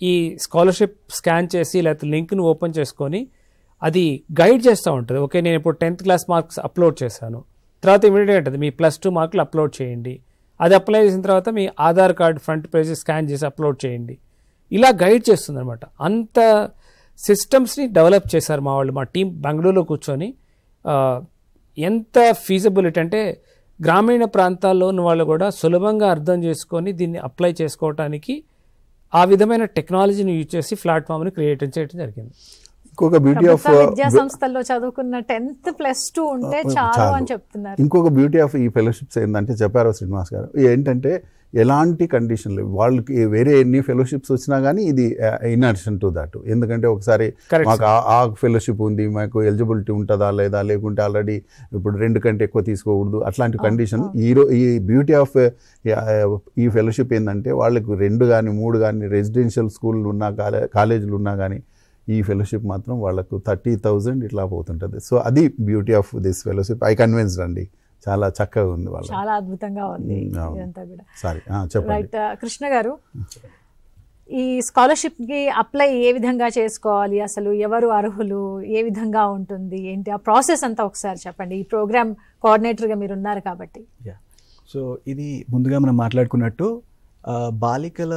ఈ స్కాలర్షిప్ స్కాన్ చేసి లేకపోతే లింక్ను ఓపెన్ చేసుకొని అది గైడ్ చేస్తూ ఉంటుంది. ఓకే, నేను ఇప్పుడు 10th క్లాస్ మార్క్స్ అప్లోడ్ చేశాను, తర్వాత ఇమీడియట్గా ఉంటుంది మీ +2 మార్కులు అప్లోడ్ చేయండి. అది అప్లై చేసిన తర్వాత మీ Aadhaar card front page scan చేసి అప్లోడ్ చేయండి. ఇలా గైడ్ చేస్తుంది అనమాట. అంత సిస్టమ్స్ని డెవలప్ చేశారు మా వాళ్ళు. మా టీం బెంగళూరులో కూర్చొని ఎంత ఫీజిబిలిటీ అంటే గ్రామీణ ప్రాంతాల్లో ఉన్న వాళ్ళు కూడా సులభంగా అర్థం చేసుకొని దీన్ని అప్లై చేసుకోవటానికి ఆ విధమైన టెక్నాలజీని యూజ్ చేసి ప్లాట్ఫామ్ని క్రియేట్ చేయడం జరిగింది. ఇంకొక బ్యూటీ ఆఫ్ విద్యా సంస్థల్లో చదువుకున్న 10th +2 ఉంటే చాలు అని చెప్తున్నారు. ఇంకొక బ్యూటీ ఆఫ్ ఈ ఫెలోషిప్స్ ఏంటంటే చెప్పారు శ్రీనివాస్ గారు, ఏంటంటే ఎలాంటి కండిషన్లు వాళ్ళకి వేరే ఎన్ని ఫెలోషిప్స్ వచ్చినా కానీ ఇది ఇన్ అడిషన్ టు దట్. ఎందుకంటే ఒకసారి మాకు ఆ ఫెలోషిప్ ఉంది, మాకు ఎలిజిబిలిటీ ఉంటుందా లేదా, లేకుంటే ఆల్రెడీ ఇప్పుడు 2 కంటే ఎక్కువ తీసుకోకూడదు అట్లాంటి కండిషన్. ఈ బ్యూటీ ఆఫ్ ఈ ఫెలోషిప్ ఏంటంటే వాళ్ళకి 2 కానీ 3 కానీ రెసిడెన్షియల్ స్కూళ్ళు ఉన్నా కాలేజీలు ఉన్నా కానీ ఈ ఫెలోషిప్ మాత్రం వాళ్ళకు 30,000 ఇట్లా పోతుంటుంది. సో అది beauty of this fellowship. I convinced అండి, చాలా చక్కగా ఉంది, వాళ్ళు చాలా అద్భుతంగా ఉంది ఇదంతా కూడా. సారీ చెప్పండి. రైట్ కృష్ణ గారు, ఈ స్కాలర్షిప్కి అప్లై ఏ విధంగా చేసుకోవాలి, అసలు ఎవరు అర్హులు, ఏ విధంగా ఉంటుంది, ఏంటి ఆ ప్రాసెస్ అంతా ఒకసారి చెప్పండి. ఈ ప్రోగ్రామ్ కోఆర్డినేటర్గా మీరు ఉన్నారు కాబట్టి. సో ఇది ముందుగా మనం మాట్లాడుకున్నట్టు బాలికల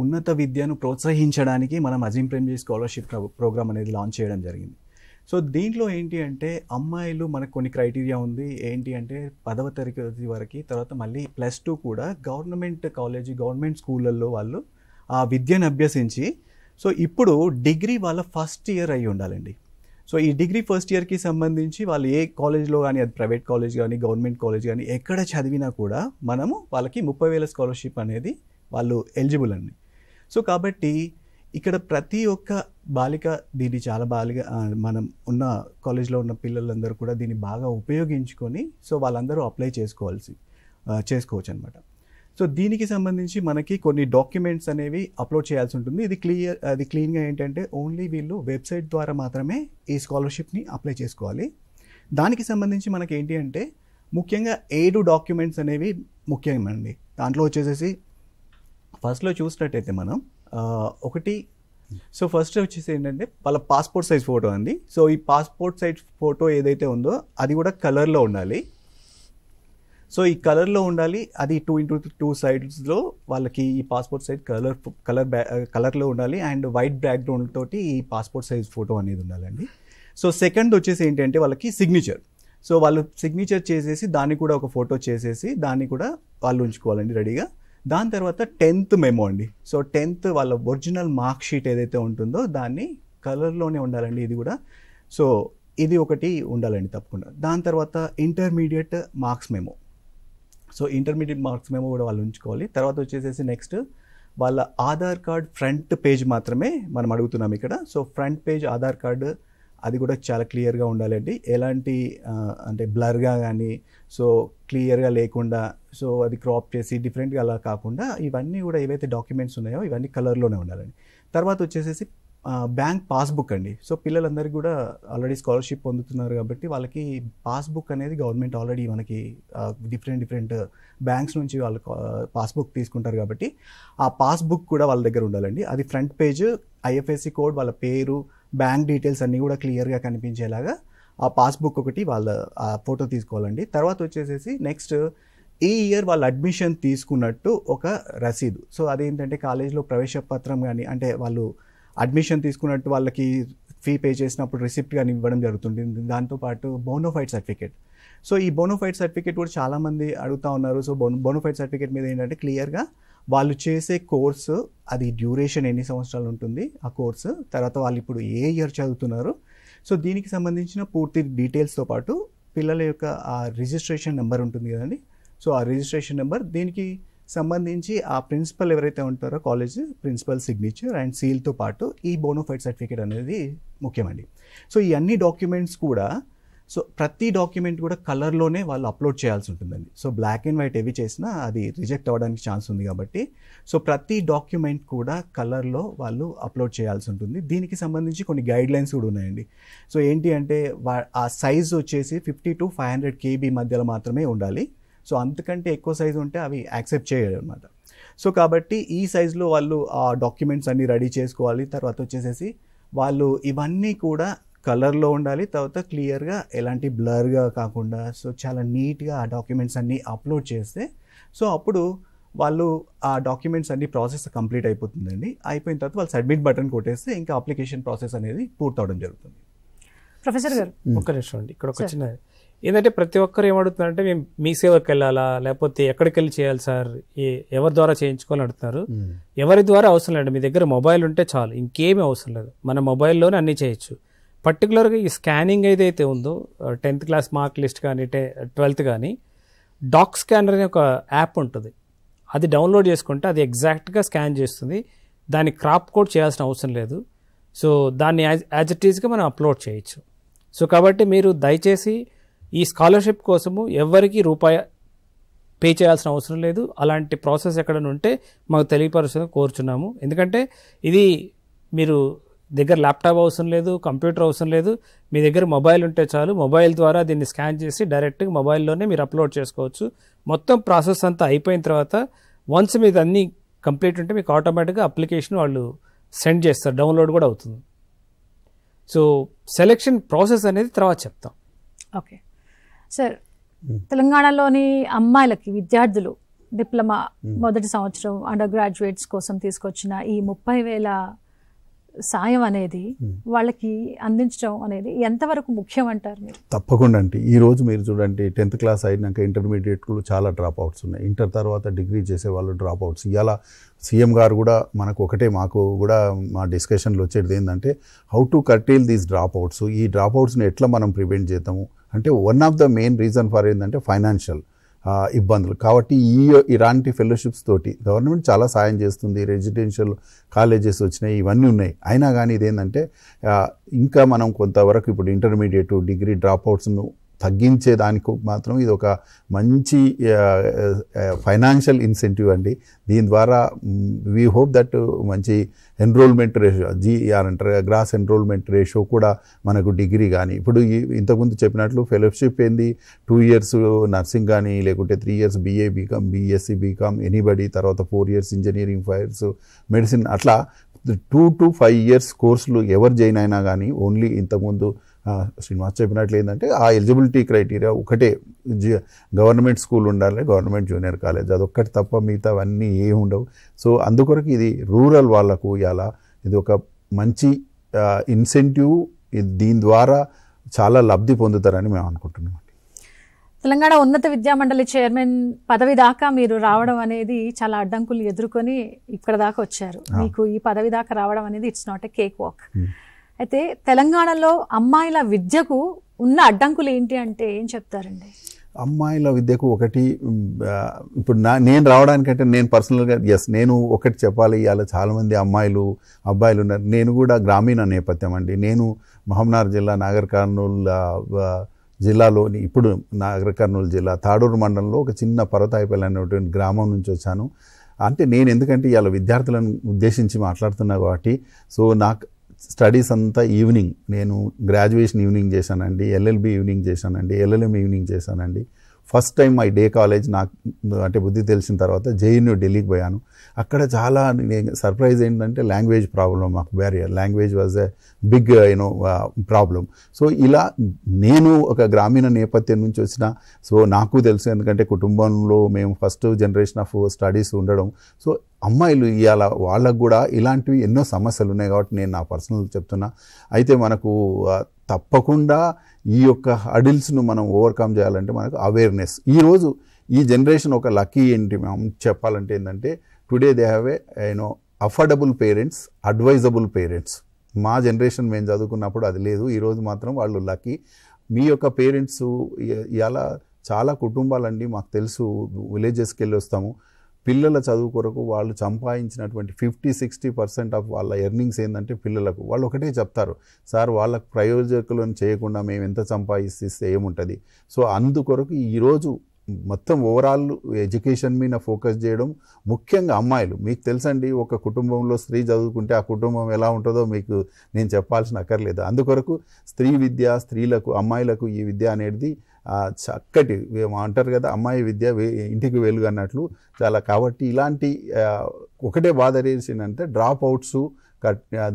ఉన్నత విద్యను ప్రోత్సహించడానికి మనం అజీం ప్రేమ్జీ స్కాలర్షిప్ ప్రోగ్రామ్ అనేది లాంచ్ చేయడం జరిగింది. సో దీంట్లో ఏంటి అంటే అమ్మాయిలు మనకు కొన్ని క్రైటీరియా ఉంది. ఏంటి అంటే 10వ తరగతి వరకు, తర్వాత మళ్ళీ +2 కూడా గవర్నమెంట్ కాలేజీ గవర్నమెంట్ స్కూళ్ళల్లో వాళ్ళు ఆ విద్యను అభ్యసించి, సో ఇప్పుడు డిగ్రీ వాళ్ళ ఫస్ట్ ఇయర్ అయి ఉండాలండి. సో ఈ డిగ్రీ ఫస్ట్ ఇయర్కి సంబంధించి వాళ్ళు ఏ కాలేజ్లో కానీ, అది ప్రైవేట్ కాలేజ్ కానీ గవర్నమెంట్ కాలేజ్ కానీ ఎక్కడ చదివినా కూడా మనము వాళ్ళకి 30,000 స్కాలర్షిప్ అనేది వాళ్ళు ఎలిజిబుల్ అండి. సో కాబట్టి ఇక్కడ ప్రతి ఒక్క బాలిక దీన్ని చాలా మనం ఉన్న కాలేజ్లో ఉన్న పిల్లలందరూ కూడా దీన్ని బాగా ఉపయోగించుకొని సో వాళ్ళందరూ అప్లై చేసుకోవచ్చు అనమాట. సో దీనికి సంబంధించి మనకి కొన్ని డాక్యుమెంట్స్ అనేవి అప్లోడ్ చేయాల్సి ఉంటుంది. అది క్లీన్గా ఏంటంటే ఓన్లీ వీళ్ళు వెబ్సైట్ ద్వారా మాత్రమే ఈ స్కాలర్షిప్ని అప్లై చేసుకోవాలి. దానికి సంబంధించి మనకి ఏంటి అంటే ముఖ్యంగా 7 డాక్యుమెంట్స్ అనేవి ముఖ్యమండి. దాంట్లో వచ్చేసేసి ఫస్ట్లో చూసినట్టయితే మనం ఒకటి, సో ఫస్ట్ వచ్చేసి ఏంటంటే వాళ్ళ పాస్పోర్ట్ సైజ్ ఫోటో అండి. సో ఈ పాస్పోర్ట్ సైజ్ ఫోటో ఏదైతే ఉందో అది కూడా కలర్లో ఉండాలి. సో ఈ కలర్లో ఉండాలి, అది 2x2 సైడ్స్లో వాళ్ళకి ఈ పాస్పోర్ట్ సైజ్ కలర్లో ఉండాలి. అండ్ వైట్ బ్యాక్గ్రౌండ్ తోటి ఈ పాస్పోర్ట్ సైజ్ ఫోటో అనేది ఉండాలండి. సో సెకండ్ వచ్చేసి ఏంటంటే వాళ్ళకి సిగ్నేచర్. సో వాళ్ళు సిగ్నేచర్ చేసేసి దాన్ని కూడా ఒక ఫోటో చేసేసి దాన్ని కూడా వాళ్ళు ఉంచుకోవాలండి రెడీగా. దాని తర్వాత 10th మెమో అండి. సో 10th వాళ్ళ ఒరిజినల్ మార్క్ షీట్ ఏదైతే ఉంటుందో దాన్ని కలర్లోనే ఉండాలండి ఇది కూడా. సో ఇది ఒకటి ఉండాలండి తప్పకుండా. దాని తర్వాత intermediate marks memo. So intermediate marks memo కూడా వాళ్ళు ఉంచుకోవాలి. తర్వాత వచ్చేసేసి నెక్స్ట్ వాళ్ళ ఆధార్ కార్డ్ ఫ్రంట్ పేజ్ మాత్రమే మనం అడుగుతున్నాం ఇక్కడ. So front page Aadhaar card అది కూడా చాలా క్లియర్గా ఉండాలండి. ఎలాంటి అంటే బ్లర్గా కానీ సో క్లియర్గా లేకుండా, సో అది క్రాప్ చేసి డిఫరెంట్గా అలా కాకుండా ఇవన్నీ కూడా ఏవైతే డాక్యుమెంట్స్ ఉన్నాయో ఇవన్నీ కలర్లోనే ఉండాలండి. తర్వాత వచ్చేసేసి బ్యాంక్ పాస్బుక్ అండి. సో పిల్లలందరికీ కూడా ఆల్రెడీ స్కాలర్షిప్ పొందుతున్నారు కాబట్టి వాళ్ళకి పాస్బుక్ అనేది గవర్నమెంట్ ఆల్రెడీ మనకి డిఫరెంట్ బ్యాంక్స్ నుంచి వాళ్ళు పాస్బుక్ తీసుకుంటారు కాబట్టి ఆ పాస్బుక్ కూడా వాళ్ళ దగ్గర ఉండాలండి. అది ఫ్రంట్ పేజ్ IFSC కోడ్, వాళ్ళ పేరు, బ్యాంక్ డీటెయిల్స్ అన్నీ కూడా క్లియర్గా కనిపించేలాగా ఆ పాస్బుక్ ఒకటి వాళ్ళ ఆ ఫోటో తీసుకోవాలండి. తర్వాత వచ్చేసేసి నెక్స్ట్ ఈ ఇయర్ వాళ్ళు అడ్మిషన్ తీసుకున్నట్టు ఒక రసీదు. సో అదేంటంటే కాలేజ్లో ప్రవేశ పత్రం కానీ, అంటే వాళ్ళు అడ్మిషన్ తీసుకున్నట్టు వాళ్ళకి ఫీ పే చేసినప్పుడు రిసిప్ట్ కానీ ఇవ్వడం జరుగుతుంది. దాంతోపాటు బోనోఫైడ్ సర్టిఫికేట్. సో ఈ బోనోఫైడ్ సర్టిఫికేట్ కూడా చాలామంది అడుగుతూ ఉన్నారు. సో బోనోఫైడ్ సర్టిఫికేట్ మీద ఏంటంటే క్లియర్గా వాళ్ళు చేసే కోర్సు, అది డ్యూరేషన్ ఎన్ని సంవత్సరాలు ఉంటుంది ఆ కోర్సు, తర్వాత వాళ్ళు ఇప్పుడు ఏ ఇయర్ చదువుతున్నారు, సో దీనికి సంబంధించిన పూర్తి డీటెయిల్స్తో పాటు పిల్లల యొక్క ఆ రిజిస్ట్రేషన్ నెంబర్ ఉంటుంది కదండి. సో ఆ రిజిస్ట్రేషన్ నెంబర్, దీనికి సంబంధించి ఆ ప్రిన్సిపల్ ఎవరైతే ఉంటారో కాలేజ్ ప్రిన్సిపల్ సిగ్నేచర్ అండ్ సీల్తో పాటు ఈ బోనోఫైడ్ సర్టిఫికేట్ అనేది ముఖ్యమండి. సో ఈ అన్ని డాక్యుమెంట్స్ కూడా, సో ప్రతి డాక్యుమెంట్ కూడా కలర్లోనే వాళ్ళు అప్లోడ్ చేయాల్సి ఉంటుందండి. సో బ్లాక్ అండ్ వైట్ ఏవి చేసినా అది రిజెక్ట్ అవ్వడానికి ఛాన్స్ ఉంది కాబట్టి సో ప్రతి డాక్యుమెంట్ కూడా కలర్లో వాళ్ళు అప్లోడ్ చేయాల్సి ఉంటుంది. దీనికి సంబంధించి కొన్ని గైడ్ లైన్స్ కూడా ఉన్నాయండి. సో ఏంటి అంటే ఆ సైజ్ వచ్చేసి 50 to 500 KB మధ్యలో మాత్రమే ఉండాలి. సో అంతకంటే ఎక్కువ సైజు ఉంటే అవి యాక్సెప్ట్ చేయరు అనమాట. సో కాబట్టి ఈ సైజులో వాళ్ళు ఆ డాక్యుమెంట్స్ అన్నీ రెడీ చేసుకోవాలి. తర్వాత వచ్చేసేసి వాళ్ళు ఇవన్నీ కూడా కలర్లో ఉండాలి. తర్వాత క్లియర్గా ఎలాంటి బ్లర్గా కాకుండా సో చాలా నీట్గా ఆ డాక్యుమెంట్స్ అన్నీ అప్లోడ్ చేస్తే సో అప్పుడు వాళ్ళు ఆ డాక్యుమెంట్స్ అన్ని ప్రాసెస్ కంప్లీట్ అయిపోతుందండి. అయిపోయిన తర్వాత వాళ్ళు సబ్మిట్ బటన్ కొట్టేస్తే ఇంకా అప్లికేషన్ ప్రాసెస్ అనేది పూర్తవడం జరుగుతుంది. ప్రొఫెసర్ గారు ఒక్క నిమిషం అండి, ఇక్కడ ఒక చిన్న ఏంటంటే ప్రతి ఒక్కరు ఏమడుతున్నారంటే మేము మీ సేవకి వెళ్ళాలా లేకపోతే ఎక్కడికి వెళ్ళి చేయాలి సార్, ఎవరి ద్వారా చేయించుకోవాలని అడుగుతున్నారు. ఎవరి ద్వారా అవసరం లేదు, మీ దగ్గర మొబైల్ ఉంటే చాలు, ఇంకేమీ అవసరం లేదు. మన మొబైల్లోనే అన్నీ చేయొచ్చు. పర్టికులర్గా ఈ స్కానింగ్ ఏదైతే ఉందో 10th క్లాస్ మార్క్ లిస్ట్ కానీ 12th కానీ డాక్ స్కానర్ అనే ఒక యాప్ ఉంటుంది, అది డౌన్లోడ్ చేసుకుంటే అది ఎగ్జాక్ట్గా స్కాన్ చేస్తుంది. దాన్ని క్రాప్ కోడ్ చేయాల్సిన అవసరం లేదు. సో దాన్ని యాజ్ ఇట్ ఈజ్గా మనం అప్లోడ్ చేయొచ్చు. సో కాబట్టి మీరు దయచేసి ఈ స్కాలర్షిప్ కోసము ఎవరికి రూపాయి పే చేయాల్సిన అవసరం లేదు. అలాంటి ప్రాసెస్ ఎక్కడైనా ఉంటే మాకు తెలియపరచడం కోరుచున్నాము. ఎందుకంటే ఇది మీరు దగ్గర ల్యాప్టాప్ అవసరం లేదు, కంప్యూటర్ అవసరం లేదు, మీ దగ్గర మొబైల్ ఉంటే చాలు. మొబైల్ ద్వారా దీన్ని స్కాన్ చేసి డైరెక్ట్గా మొబైల్లోనే మీరు అప్లోడ్ చేసుకోవచ్చు. మొత్తం ప్రాసెస్ అంతా అయిపోయిన తర్వాత వన్స్ మీద అన్నీ కంప్లీట్ ఉంటే మీకు ఆటోమేటిక్గా అప్లికేషన్ వాళ్ళు సెండ్ చేస్తారు, డౌన్లోడ్ కూడా అవుతుంది. సో సెలెక్షన్ ప్రాసెస్ అనేది తర్వాత చెప్తాం. ఓకే సార్, తెలంగాణలోని అమ్మాయిలకి విద్యార్థులు డిప్లొమా మొదటి సంవత్సరం అండర్ గ్రాడ్యుయేట్స్ కోసం తీసుకొచ్చిన ఈ 30,000 సాయం అనేది వాళ్ళకి అందించడం అనేది ఎంతవరకు ముఖ్యం అంటారు మీరు? తప్పకుండా అండి. ఈరోజు మీరు చూడండి 10th క్లాస్ అయినాక ఇంటర్మీడియట్లో చాలా డ్రాప్ అవుట్స్ ఉన్నాయి. ఇంటర్ తర్వాత డిగ్రీ చేసే వాళ్ళు డ్రాప్ అవుట్స్. ఇలా సీఎం గారు కూడా మాకు కూడా మా డిస్కషన్లో వచ్చేది ఏంటంటే how to curtail these drop outs. ఈ డ్రాప్ అవుట్స్ని ఎట్లా మనం ప్రివెంట్ చేద్దాము అంటే one of the main reason for ఏంటంటే ఫైనాన్షియల్ ఇబ్బందులు. కాబట్టి ఇలాంటి ఫెలోషిప్స్ తోటి గవర్నమెంట్ చాలా సాయం చేస్తుంది. రెసిడెన్షియల్ కాలేజెస్ వచ్చినాయి, ఇవన్నీ ఉన్నాయి. అయినా కానీ ఇదేంటంటే ఇంకా మనం కొంతవరకు ఇప్పుడు ఇంటర్మీడియట్ డిగ్రీ డ్రాప్ అవుట్స్ను తగ్గించేదానికి మాత్రం ఇది ఒక మంచి ఫైనాన్షియల్ ఇన్సెంటివ్ అండి. దీని ద్వారా వీ హోప్ దట్ మంచి ఎన్రోల్మెంట్ రేషియో GR అంటారు, గ్రాస్ ఎన్రోల్మెంట్ రేషియో కూడా మనకు డిగ్రీ కానీ ఇప్పుడు ఇంతకుముందు చెప్పినట్లు ఫెలోషిప్ ఏంది 2 years నర్సింగ్ కానీ లేకుంటే 3 years BA BCom BSc BCom anybody, తర్వాత 4 years ఇంజనీరింగ్, 5 years మెడిసిన్, అట్లా 2 to 5 years కోర్సులు ఎవరు జాయిన్ అయినా కానీ ఓన్లీ ఇంతకుముందు శ్రీనివాస్ చెప్పినట్లు ఏంటంటే ఆ ఎలిజిబిలిటీ క్రైటీరియా ఒకటే, గవర్నమెంట్ స్కూల్ ఉండాలి, గవర్నమెంట్ జూనియర్ కాలేజ్, అదొక్కటి తప్ప మిగతావన్నీ ఏమి ఉండవు. సో అందుకొరకు ఇది రూరల్ వాళ్ళకు ఇలా ఇది ఒక మంచి ఇన్సెంటివ్. దీని ద్వారా చాలా లబ్ధి పొందుతారని మేము అనుకుంటున్నాం. తెలంగాణ ఉన్నత విద్యామండలి చైర్మన్ పదవి దాకా మీరు రావడం అనేది చాలా అడ్డంకులు ఎదుర్కొని ఇక్కడ దాకా వచ్చారు. మీకు ఈ పదవి దాకా రావడం అనేది it's not a cake walk. అయితే తెలంగాణలో అమ్మాయిల విద్యకు ఉన్న అడ్డంకులు ఏంటి అంటే ఏం చెప్తారండి? అమ్మాయిల విద్యకు ఒకటి ఇప్పుడు నేను రావడానికంటే నేను పర్సనల్గా నేను ఒకటి చెప్పాలి. ఇవాళ చాలామంది అమ్మాయిలు అబ్బాయిలు ఉన్నారు. నేను కూడా గ్రామీణ నేపథ్యం అండి. నేను మహబూబ్నగర్ జిల్లా నాగర్ కర్నూల్ జిల్లాలోని ఇప్పుడు నాగర్ కర్నూలు జిల్లా తాడూరు మండలంలో ఒక చిన్న పర్వతాయిపల్లి అనేటువంటి గ్రామం నుంచి వచ్చాను. అంటే నేను ఎందుకంటే ఇవాళ విద్యార్థులను ఉద్దేశించి మాట్లాడుతున్నా కాబట్టి సో నాకు స్టడీస్ అంతా ఈవినింగ్, నేను గ్రాడ్యుయేషన్ ఈవినింగ్ చేశానండి, ఎల్ఎల్బి ఈవినింగ్ చేశానండి, ఎల్ఎల్ఎం ఈవినింగ్ చేశానండి. First time my day college నాకు అంటే బుద్ధి తెలిసిన తర్వాత జేఎన్యూ ఢిల్లీకి పోయాను. అక్కడ చాలా సర్ప్రైజ్ ఏంటంటే లాంగ్వేజ్ ప్రాబ్లం, మాకు barrier, language was a big problem. So ఇలా నేను ఒక గ్రామీణ నేపథ్యం నుంచి వచ్చిన, సో నాకు తెలుసు, ఎందుకంటే కుటుంబంలో మేము ఫస్ట్ జనరేషన్ ఆఫ్ స్టడీస్ ఉండడం. సో అమ్మాయిలు ఇవాళ వాళ్ళకు కూడా ఇలాంటివి ఎన్నో సమస్యలు ఉన్నాయి కాబట్టి నేను నా పర్సనల్ చెప్తున్నా. అయితే మనకు తప్పకుండా ఈ యొక్క హడిల్స్ను మనం ఓవర్కమ్ చేయాలంటే మనకు అవేర్నెస్. ఈరోజు ఈ జనరేషన్ ఒక లక్కీ ఏంటి మనం చెప్పాలంటే ఏంటంటే today they have a affordable parents, advisable parents. మా జనరేషన్ మేము చదువుకున్నప్పుడు అది లేదు. ఈరోజు మాత్రం వాళ్ళు లక్కీ. మీ యొక్క పేరెంట్స్ ఇలా చాలా కుటుంబాలండి మాకు తెలుసు, విలేజెస్కి వెళ్ళి వస్తాము, పిల్లల చదువు కొరకు వాళ్ళు సంపాదించినటువంటి 50-60% ఆఫ్ వాళ్ళ ఎర్నింగ్స్ ఏంటంటే పిల్లలకు వాళ్ళు ఒకటే చెప్తారు, సార్ వాళ్ళకు ప్రయోజకులను చేయకుండా మేము ఎంత సంపాదిస్తే ఏముంటుంది. సో అందుకొరకు ఈరోజు మొత్తం ఓవరాల్ ఎడ్యుకేషన్ మీద ఫోకస్ చేయడం, ముఖ్యంగా అమ్మాయిలు. మీకు తెలుసండి, ఒక కుటుంబంలో స్త్రీ చదువుకుంటే ఆ కుటుంబం ఎలా ఉంటుందో మీకు నేను చెప్పాల్సిన అక్కర్లేదు. అందుకొరకు స్త్రీ విద్య, స్త్రీలకు, అమ్మాయిలకు ఈ విద్య అనేది చక్కటి అంటారు కదా, అమ్మాయి విద్య ఇంటికి వెలుగు అన్నట్లు చాలా. కాబట్టి ఇలాంటి ఒకటే బాధ ఏంటంటే డ్రాప్ అవుట్స్,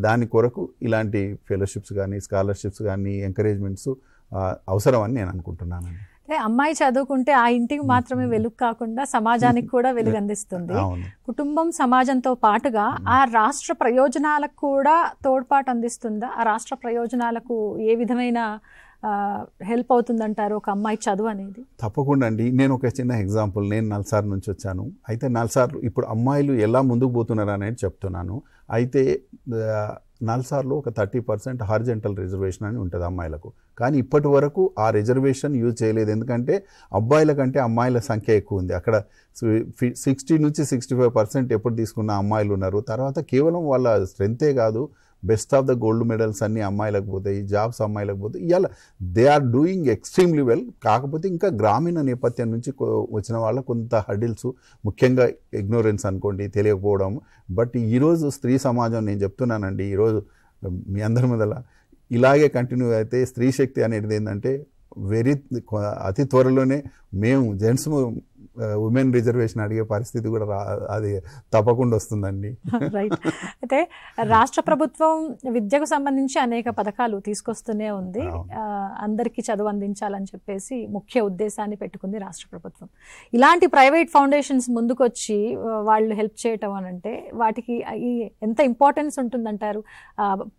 దాని కొరకు ఇలాంటి ఫెలోషిప్స్ కానీ స్కాలర్షిప్స్ కానీ ఎంకరేజ్మెంట్స్ అవసరం అని నేను అనుకుంటున్నానండి. అంటే అమ్మాయి చదువుకుంటే ఆ ఇంటికి మాత్రమే వెలుగు కాకుండా సమాజానికి కూడా వెలుగు అందిస్తుంది. కుటుంబం సమాజంతో పాటుగా ఆ రాష్ట్ర ప్రయోజనాలకు కూడా తోడ్పాటు అందిస్తుందా? ఆ రాష్ట్ర ప్రయోజనాలకు ఏ విధమైన హెల్ప్ అవుతుందంటారు ఒక అమ్మాయి చదువు అనేది? తప్పకుండా అండి. నేను ఒక చిన్న ఎగ్జాంపుల్, నేను నల్సార్ నుంచి వచ్చాను. అయితే నల్సార్ ఇప్పుడు అమ్మాయిలు ఎలా ముందుకు పోతున్నారు అనేది చెప్తున్నాను. అయితే నల్సార్లో ఒక 30% హారిజంటల్ రిజర్వేషన్ అని ఉంటుంది అమ్మాయిలకు. కానీ ఇప్పటి వరకు ఆ రిజర్వేషన్ యూజ్ చేయలేదు. ఎందుకంటే అబ్బాయిల కంటే అమ్మాయిల సంఖ్య ఎక్కువ ఉంది. అక్కడ 60-65% ఎప్పుడు తీసుకున్న అమ్మాయిలు ఉన్నారు. తర్వాత కేవలం వాళ్ళ స్ట్రెంతే కాదు, best of the gold medals అన్నీ అమ్మాయిలకు పోతాయి, జాబ్స్ అమ్మాయిలకు పోతాయి. ఇవాళ they are doing extremely well. కాకపోతే ఇంకా గ్రామీణ నేపథ్యం నుంచి వచ్చిన వాళ్ళ కొంత హడిల్స్, ముఖ్యంగా ఇగ్నోరెన్స్ అనుకోండి, తెలియకపోవడం. బట్ ఈరోజు స్త్రీ సమాజం నేను చెప్తున్నానండి, ఈరోజు మీ అందరి మొదల ఇలాగే కంటిన్యూ అయితే స్త్రీ శక్తి అనేది ఏంటంటే అతి త్వరలోనే మేము జెంట్స్ ఉమెన్ రిజర్వేషన్ అడిగే పరిస్థితి కూడా అది తప్పకుండా వస్తుందండి. రైట్. అయితే రాష్ట్ర ప్రభుత్వం విద్యకు సంబంధించి అనేక పథకాలు తీసుకొస్తూనే ఉంది. అందరికీ చదువు అందించాలని చెప్పేసి ముఖ్య ఉద్దేశాన్ని పెట్టుకుంది రాష్ట్ర ప్రభుత్వం. ఇలాంటి ప్రైవేట్ ఫౌండేషన్స్ ముందుకొచ్చి వాళ్ళు హెల్ప్ చేయటం అని అంటే వాటికి ఎంత ఇంపార్టెన్స్ ఉంటుందంటారు?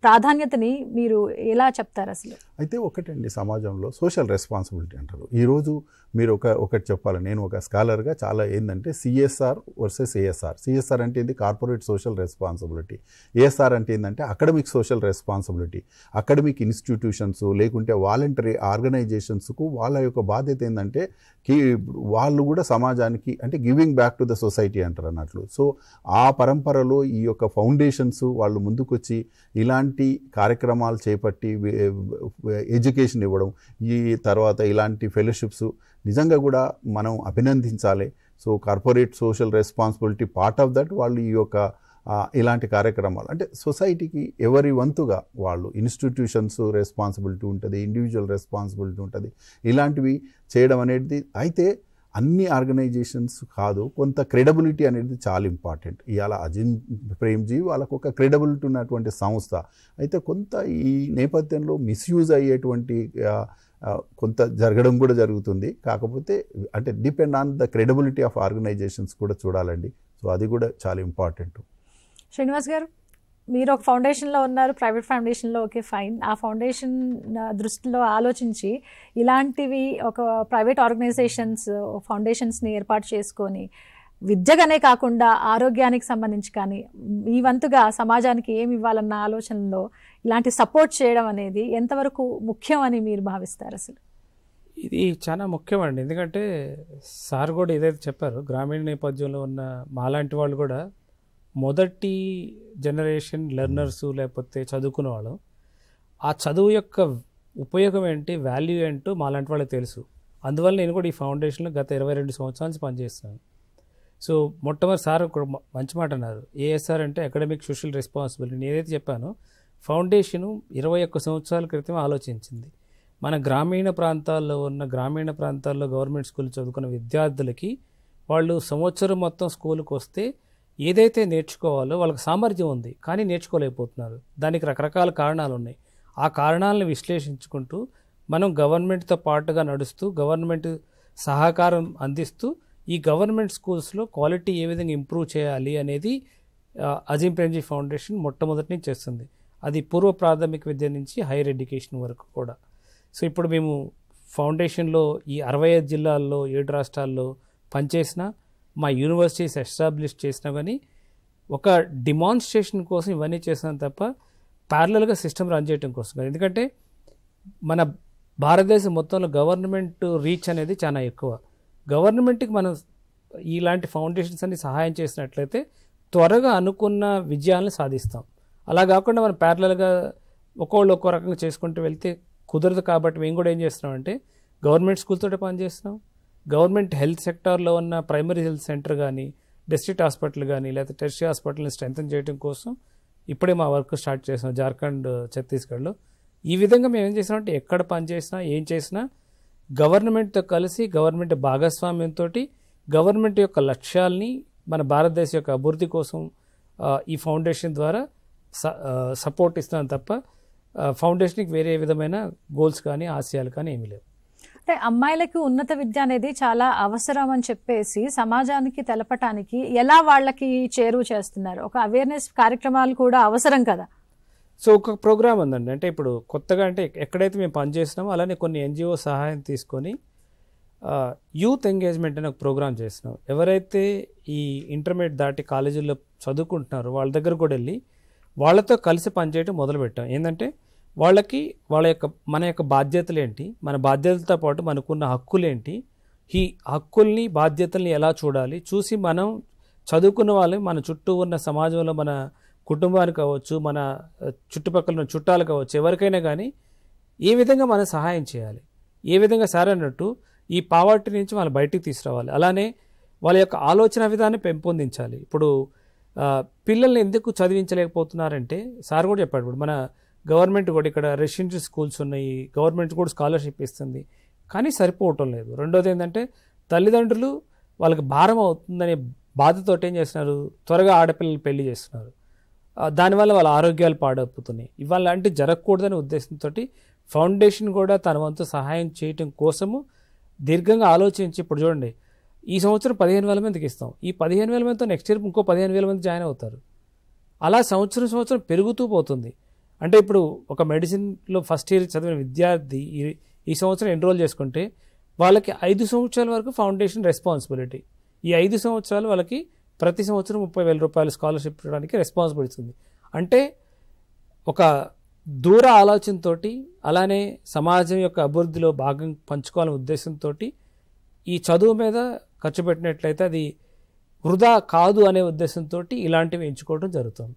ప్రాధాన్యతని మీరు ఎలా చెప్తారు అసలు? అయితే ఒకటండి, సమాజంలో సోషల్ రెస్పాన్సిబిలిటీ అంటారు. ఈరోజు మీరు ఒకటి చెప్పాలి, నేను ఒక స్కాలర్గా చాలా ఏంటంటే సిఎస్ఆర్ వర్సెస్ ఏఎస్ఆర్. సిఎస్ఆర్ అంటే ఏంటి? Corporate social responsibility. ఏఎస్ఆర్ అంటే ఏంటంటే academic social responsibility. Academic institutions లేకుంటే వాలంటరీ ఆర్గనైజేషన్స్కు వాళ్ళ యొక్క బాధ్యత ఏంటంటే వాళ్ళు కూడా సమాజానికి అంటే giving back to the society అంటారు అన్నట్లు. సో ఆ పరంపరలో ఈ యొక్క ఫౌండేషన్స్ వాళ్ళు ముందుకొచ్చి ఇలాంటి కార్యక్రమాలు చేపట్టి ఎడ్యుకేషన్ ఇవ్వడం, ఈ తర్వాత ఇలాంటి ఫెలోషిప్స్ నిజంగా కూడా మనం అభినందించాలి. So corporate social responsibility part of that వాళ్ళు ఈ యొక్క ఇలాంటి కార్యక్రమాలు అంటే సొసైటీకి ఎవరి వంతుగా వాళ్ళు ఇన్స్టిట్యూషన్స్ రెస్పాన్సిబిలిటీ ఉంటుంది, ఇండివిజువల్ రెస్పాన్సిబిలిటీ ఉంటుంది, ఇలాంటివి చేయడం అనేది. అయితే అన్ని ఆర్గనైజేషన్స్ కాదు, కొంత క్రెడిబిలిటీ అనేది చాలా ఇంపార్టెంట్. ఇవాళ అజిమ్ ప్రేమ్జీ వాళ్ళకు ఒక క్రెడిబిలిటీ ఉన్నటువంటి సంస్థ. అయితే కొంత ఈ నేపథ్యంలో మిస్యూజ్ అయ్యేటువంటి కొంత జరగడం కూడా జరుగుతుంది. కాకపోతే అంటే depend on the credibility of organisations కూడా చూడాలండి. సో అది కూడా చాలా ఇంపార్టెంట్. శ్రీనివాస్ గారు, మీరు ఒక ఫౌండేషన్లో ఉన్నారు, ప్రైవేట్ ఫౌండేషన్లో, ఓకే ఫైన్. ఆ ఫౌండేషన్ దృష్టిలో ఆలోచించి ఇలాంటివి ఒక ప్రైవేట్ ఆర్గనైజేషన్స్ ఫౌండేషన్స్ని ఏర్పాటు చేసుకొని విద్యగానే కాకుండా ఆరోగ్యానికి సంబంధించి కానీ ఈ వంతుగా సమాజానికి ఏమి ఇవ్వాలన్న ఆలోచనలో ఇలాంటి సపోర్ట్ చేయడం అనేది ఎంతవరకు ముఖ్యం అని మీరు భావిస్తారు? అసలు ఇది చాలా ముఖ్యమండి. ఎందుకంటే సార్ కూడా ఏదైతే చెప్పారో గ్రామీణ నేపథ్యంలో ఉన్న మాలాంటి వాళ్ళు కూడా మొదటి జనరేషన్ లెర్నర్సు లేకపోతే చదువుకున్న వాళ్ళు ఆ చదువు యొక్క ఉపయోగం ఏంటి, వాల్యూ ఏంటో మాలాంటి వాళ్ళకి తెలుసు. అందువల్ల నేను కూడా ఈ ఫౌండేషన్లో గత 22 సంవత్సరాల నుంచి పనిచేస్తున్నాను. సో మొట్టమొదటి సార్ ఒక మంచి మాట అన్నారు, ఏఎస్ఆర్ అంటే అకాడమిక్ సోషల్ రెస్పాన్సిబిలిటీ. నేను ఏదైతే చెప్పానో ఫౌండేషను 21 సంవత్సరాల క్రితం ఆలోచించింది. మన గ్రామీణ ప్రాంతాల్లో గవర్నమెంట్ స్కూల్ చదువుకున్న విద్యార్థులకి వాళ్ళు సంవత్సరం మొత్తం స్కూల్కి వస్తే ఏదైతే నేర్చుకోవాలో వాళ్ళకి సామర్థ్యం ఉంది, కానీ నేర్చుకోలేకపోతున్నారు. దానికి రకరకాల కారణాలు ఉన్నాయి. ఆ కారణాలను విశ్లేషించుకుంటూ మనం గవర్నమెంట్తో పాటుగా నడుస్తూ గవర్నమెంట్ సహకారం అందిస్తూ ఈ గవర్నమెంట్ స్కూల్స్లో క్వాలిటీ ఏ విధంగా ఇంప్రూవ్ చేయాలి అనేది అజీం ప్రేమ్జీ ఫౌండేషన్ మొట్టమొదటి నుంచి చేస్తుంది. అది పూర్వ ప్రాథమిక విద్య నుంచి హైయర్ ఎడ్యుకేషన్ వరకు కూడా. సో ఇప్పుడు మేము ఫౌండేషన్లో ఈ 65 జిల్లాల్లో 7 రాష్ట్రాల్లో పనిచేసిన మా యూనివర్సిటీస్ ఎస్టాబ్లిష్ చేసినా కానీ ఒక డిమాన్స్ట్రేషన్ కోసం ఇవన్నీ చేసినాం తప్ప ప్యారలల్గా సిస్టమ్ రన్ చేయడం కోసం కాదు. ఎందుకంటే మన భారతదేశం మొత్తంలో గవర్నమెంట్ రీచ్ అనేది చాలా ఎక్కువ. గవర్నమెంట్కి మనం ఇలాంటి ఫౌండేషన్స్ అన్ని సహాయం చేసినట్లయితే త్వరగా అనుకున్న విజయాలను సాధిస్తాం. అలా కాకుండా మనం ప్యారలల్గా ఒక్కొక్కళ్ళు ఒక్కో రకంగా చేసుకుంటూ వెళ్తే కుదరదు. కాబట్టి మేము కూడా ఏం చేస్తున్నామంటే గవర్నమెంట్ స్కూల్తో పనిచేస్తున్నాం. గవర్నమెంట్ హెల్త్ సెక్టార్లో ఉన్న ప్రైమరీ హెల్త్ సెంటర్ కానీ, డిస్ట్రిక్ట్ హాస్పిటల్ కానీ, లేకపోతే టెర్షియరీ హాస్పిటల్ని స్ట్రెంథన్ చేయడం కోసం ఇప్పుడే మా వర్క్ స్టార్ట్ చేసాం జార్ఖండ్, ఛత్తీస్గఢ్లో. ఈ విధంగా మేము ఏం చేసామంటే ఎక్కడ పనిచేసినా ఏం చేసినా గవర్నమెంట్తో కలిసి గవర్నమెంట్ భాగస్వామ్యంతో గవర్నమెంట్ యొక్క లక్ష్యాల్ని మన భారతదేశం యొక్క అభివృద్ధి కోసం ఈ ఫౌండేషన్ ద్వారా సపోర్ట్ ఇస్తున్నాం తప్ప ఫౌండేషన్కి వేరే విధమైన గోల్స్ కానీ ఆశయాలు కానీ ఏమీ లేవు. అంటే అమ్మాయిలకు ఉన్నత విద్య అనేది చాలా అవసరం అని చెప్పేసి సమాజానికి తెలపటానికి ఎలా వాళ్ళకి చేరువ చేస్తున్నారు? ఒక అవేర్నెస్ కార్యక్రమాలు కూడా అవసరం కదా. సో ఒక ప్రోగ్రామ్ ఉందండి. అంటే ఇప్పుడు కొత్తగా అంటే ఎక్కడైతే మేము పనిచేస్తున్నామో అలానే కొన్ని ఎన్జిఓ సహాయం తీసుకొని యూత్ ఎంగేజ్మెంట్ అనే ఒక ప్రోగ్రామ్ చేస్తున్నాం. ఎవరైతే ఈ ఇంటర్మీడియట్ దాటి కాలేజీల్లో చదువుకుంటున్నారో వాళ్ళ దగ్గర కూడా వెళ్ళి వాళ్ళతో కలిసి పనిచేయడం మొదలుపెట్టాం. ఏంటంటే వాళ్ళకి మన యొక్క బాధ్యతలు ఏంటి, మన బాధ్యతలతో పాటు మనకున్న హక్కులేంటి, ఈ హక్కుల్ని బాధ్యతల్ని ఎలా చూడాలి, చూసి మనం చదువుకున్న వాళ్ళని మన చుట్టూ ఉన్న సమాజంలో మన కుటుంబానికి కావచ్చు, మన చుట్టుపక్కల ఉన్న చుట్టాలు కావచ్చు, ఎవరికైనా కానీ ఏ విధంగా మనం సహాయం చేయాలి, ఏ విధంగా సార్ అన్నట్టు ఈ పావర్టీ నుంచి వాళ్ళు బయటికి తీసుకురావాలి. అలానే వాళ్ళ యొక్క ఆలోచన విధానం పెంపొందించాలి. ఇప్పుడు పిల్లల్ని ఎందుకు చదివించలేకపోతున్నారంటే సార్ కూడా చెప్పాడు. ఇప్పుడు మన గవర్నమెంట్ కూడా ఇక్కడ రెసిడెన్షియల్ స్కూల్స్ ఉన్నాయి, గవర్నమెంట్ కూడా స్కాలర్షిప్ ఇస్తుంది, కానీ సరిపోవటం లేదు. రెండోది ఏంటంటే తల్లిదండ్రులు వాళ్ళకి భారం అవుతుందనే బాధతో ఏం చేస్తున్నారు, త్వరగా ఆడపిల్లలు పెళ్లి చేస్తున్నారు. దానివల్ల వాళ్ళ ఆరోగ్యాలు పాడవుతున్నాయి. ఇవాళ అంటే జరగకూడదనే ఉద్దేశంతో ఫౌండేషన్ కూడా తన వంతు సహాయం చేయటం కోసము దీర్ఘంగా ఆలోచించి ఇప్పుడు చూడండి, ఈ సంవత్సరం 15,000 మందికి ఇస్తాం. ఈ 15,000 మందితో నెక్స్ట్ ఇయర్ ఇంకో 15,000 మంది జాయిన్ అవుతారు. అలా సంవత్సరం పెరుగుతూ పోతుంది. అంటే ఇప్పుడు ఒక మెడిసిన్లో ఫస్ట్ ఇయర్ చదివిన విద్యార్థి ఈ సంవత్సరం ఎన్రోల్ చేసుకుంటే వాళ్ళకి 5 సంవత్సరాల వరకు ఫౌండేషన్ రెస్పాన్సిబిలిటీ. ఈ 5 సంవత్సరాలు వాళ్ళకి ప్రతి సంవత్సరం 30,000 రూపాయలు స్కాలర్షిప్ ఇవ్వడానికి రెస్పాన్సిబిలిటీ ఉంది. అంటే ఒక దూర ఆలోచనతో అలానే సమాజం యొక్క అభివృద్ధిలో భాగం పంచుకోవాలనే ఉద్దేశంతో ఈ చదువు మీద ఖర్చు పెట్టినట్లయితే అది వృధా కాదు అనే ఉద్దేశంతో ఇలాంటివి ఎంచుకోవడం జరుగుతుంది.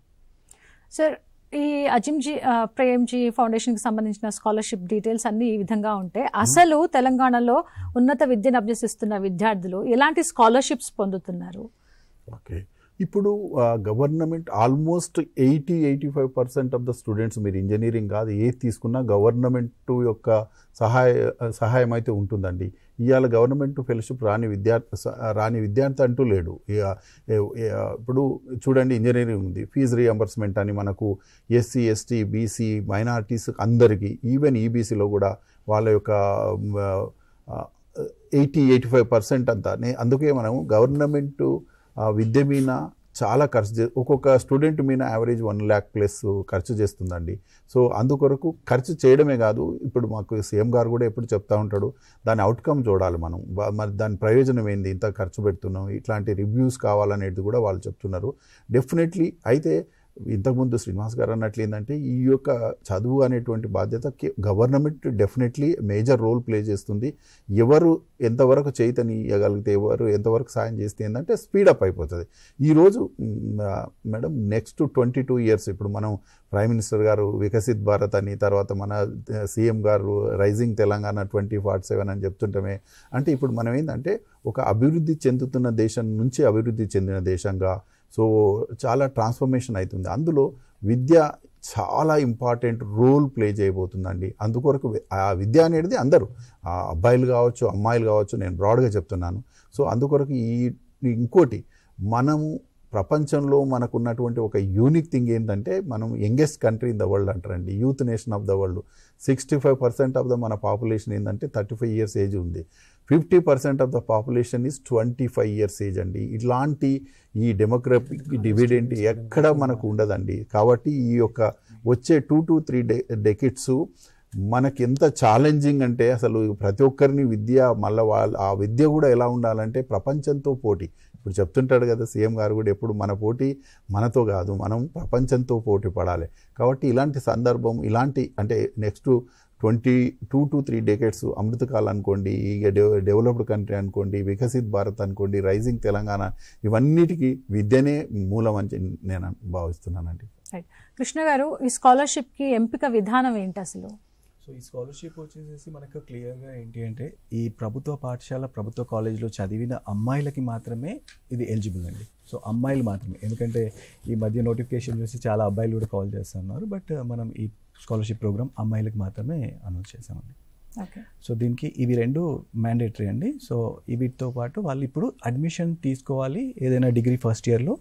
సార్, ఈ అజింజీ ప్రేమ్జీ ఫౌండేషన్కి సంబంధించిన స్కాలర్షిప్ డీటెయిల్స్ అన్ని ఈ విధంగా ఉంటే అసలు తెలంగాణలో ఉన్నత విద్యను అభ్యసిస్తున్న విద్యార్థులు ఎలాంటి స్కాలర్షిప్స్ పొందుతున్నారు? ఓకే, ఇప్పుడు government almost 80-85% of the students, మీరు ఇంజనీరింగ్ కాదు ఏది తీసుకున్నా గవర్నమెంట్ యొక్క సహాయం అయితే ఉంటుందండి. ఇవాళ గవర్నమెంట్ ఫెలోషిప్ రాని విద్యార్థి అంటూ లేడు. ఇప్పుడు చూడండి, ఇంజనీరింగ్ ఉంది, ఫీజు రియంబర్స్మెంట్ అని మనకు ఎస్సీ, ఎస్టీ, బీసీ, మైనారిటీస్ అందరికీ, ఈవెన్ ఈబీసీలో కూడా వాళ్ళ యొక్క 80-85% అంతా. అందుకే మనం గవర్నమెంట్ విద్య మీద చాలా ఖర్చు ఒక్కొక్క స్టూడెంట్ మీద యావరేజ్ 1 lakh ప్లస్ ఖర్చు చేస్తుందండి. సో అందుకొరకు ఖర్చు చేయడమే కాదు, ఇప్పుడు మాకు సీఎం గారు కూడా ఎప్పుడు చెప్తా ఉంటాడు, దాని అవుట్కమ్ చూడాలి మనం, మరి దాని ప్రయోజనం ఏంది, ఇంత ఖర్చు పెడుతున్నాం, ఇట్లాంటి రివ్యూస్ కావాలనేది కూడా వాళ్ళు చెప్తున్నారు. డెఫినెట్లీ అయితే ఇంతకుముందు శ్రీనివాస్ గారు అన్నట్లు ఏంటంటే ఈ యొక్క చదువు అనేటువంటి బాధ్యత government definitely major role play చేస్తుంది. ఎవరు ఎంతవరకు చైతన్యగలిగితే, ఎవరు ఎంతవరకు సాయం చేస్తే ఏంటంటే స్పీడప్ అయిపోతుంది. ఈరోజు మేడం నెక్స్ట్ 22 years ఇప్పుడు మనం ప్రైమ్ మినిస్టర్ గారు వికసిత్ భారత్ అని, తర్వాత మన సీఎం గారు రైజింగ్ తెలంగాణ 2047 అని చెప్తుంటామే. అంటే ఇప్పుడు మనం ఏంటంటే ఒక అభివృద్ధి చెందుతున్న దేశం నుంచి అభివృద్ధి చెందిన దేశంగా సో చాలా ట్రాన్స్ఫర్మేషన్ అవుతుంది. అందులో విద్య చాలా ఇంపార్టెంట్ రోల్ ప్లే చేయబోతుందండి. అందుకొరకు ఆ విద్య అనేది అందరూ అబ్బాయిలు కావచ్చు, అమ్మాయిలు కావచ్చు, నేను బ్రాడ్గా చెప్తున్నాను. సో అందుకొరకు ఇంకోటి, మనము ప్రపంచంలో మనకున్నటువంటి ఒక యూనిక్ థింగ్ ఏంటంటే, మనం youngest country in the world అంటారండి, youth nation of the world. 65% of the మన పాపులేషన్ ఏంటంటే 35 years ఏజ్ ఉంది. 50% of the population is 25 years age అండి. ఇట్లాంటి ఈ డెమోగ్రఫిక్ డివిడెంట్ ఎక్కడ మనకు ఉండదండి. కాబట్టి ఈ యొక్క వచ్చే 2 to 3 decades మనకి ఎంత ఛాలెంజింగ్ అంటే, అసలు ప్రతి ఒక్కరిని విద్య, మళ్ళీ ఆ విద్య కూడా ఎలా ఉండాలంటే ప్రపంచంతో పోటీ. ఇప్పుడు చెప్తుంటాడు కదా సీఎం గారు కూడా, ఎప్పుడు మన పోటీ మనతో కాదు, మనం ప్రపంచంతో పోటీ పడాలి. కాబట్టి ఇలాంటి సందర్భం, ఇలాంటి అంటే నెక్స్ట్ 22 to 3 decades అమృతకాలం అనుకోండి, ఇక డెవలప్డ్ కంట్రీ అనుకోండి, వికసిత్ భారత్ అనుకోండి, రైజింగ్ తెలంగాణ, ఇవన్నిటికీ విద్యనే మూలం అని నేను భావిస్తున్నానండి. కృష్ణ గారు, ఈ స్కాలర్షిప్కి ఎంపిక విధానం ఏంటి అసలు? సో ఈ స్కాలర్షిప్ వచ్చేసి మనకు క్లియర్గా ఏంటి అంటే, ఈ ప్రభుత్వ పాఠశాల, ప్రభుత్వ కాలేజ్లో చదివిన అమ్మాయిలకి మాత్రమే ఇది ఎలిజిబుల్ అండి. సో అమ్మాయిలు మాత్రమే, ఎందుకంటే ఈ మధ్య నోటిఫికేషన్ చూసి చాలా అబ్బాయిలు కూడా కాల్ చేస్తున్నారు. బట్ మనం ఈ స్కాలర్షిప్ ప్రోగ్రామ్ అమ్మాయిలకు మాత్రమే అనౌన్స్ చేసామండి. సో దీనికి ఇవి 2 మ్యాండేటరీ అండి. సో వీటితో పాటు వాళ్ళు ఇప్పుడు అడ్మిషన్ తీసుకోవాలి ఏదైనా డిగ్రీ ఫస్ట్ ఇయర్లో.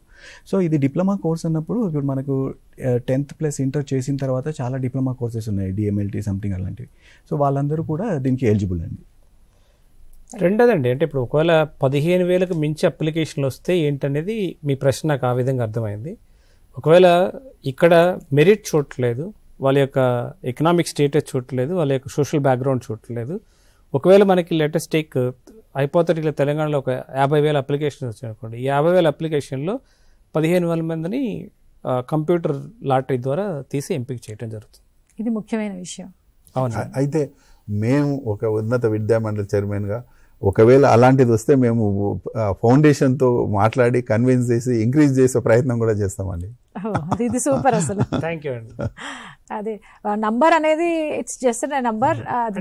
సో ఇది డిప్లొమా కోర్స్ అన్నప్పుడు ఇప్పుడు మనకు 10th ప్లస్ ఇంటర్ చేసిన తర్వాత చాలా డిప్లొమా కోర్సెస్ ఉన్నాయి, DMLT సంథింగ్ అలాంటివి. సో వాళ్ళందరూ కూడా దీనికి ఎలిజిబుల్ అండి. రెండోదండి, అంటే ఇప్పుడు ఒకవేళ 15,000కు మించి అప్లికేషన్లు వస్తే ఏంటనేది మీ ప్రశ్న నాకు ఆ విధంగా అర్థమైంది. ఒకవేళ ఇక్కడ మెరిట్ చూడట్లేదు, వాళ్ళ యొక్క ఎకనామిక్ స్టేటస్ చూడట్లేదు, వాళ్ళ యొక్క సోషల్ బ్యాక్గ్రౌండ్ చూడట్లేదు. ఒకవేళ మనకి లేటెస్ట్ టేక్ హైపోథెటికల్ తెలంగాణలో ఒక 50,000 అప్లికేషన్స్ వచ్చాయనుకోండి, ఈ 50,000 అప్లికేషన్లో 15,000 మందిని కంప్యూటర్ లాటరీ ద్వారా తీసి ఎంపిక చేయడం జరుగుతుంది. ఇది ముఖ్యమైన విషయం. అవును. అయితే మేము ఒక ఉన్నత విద్యామండలి చైర్మన్గా ఒకవేళ అలాంటిది వస్తే మేము ఫౌండేషన్తో మాట్లాడి కన్విన్స్ చేసి ఇంక్రీజ్ చేసే ప్రయత్నం కూడా చేస్తామండి. ఇది సూపర్ అసలు. థ్యాంక్ యూ అండి. అదే నంబర్ అనేది ఇట్స్ జస్ట్ నంబర్,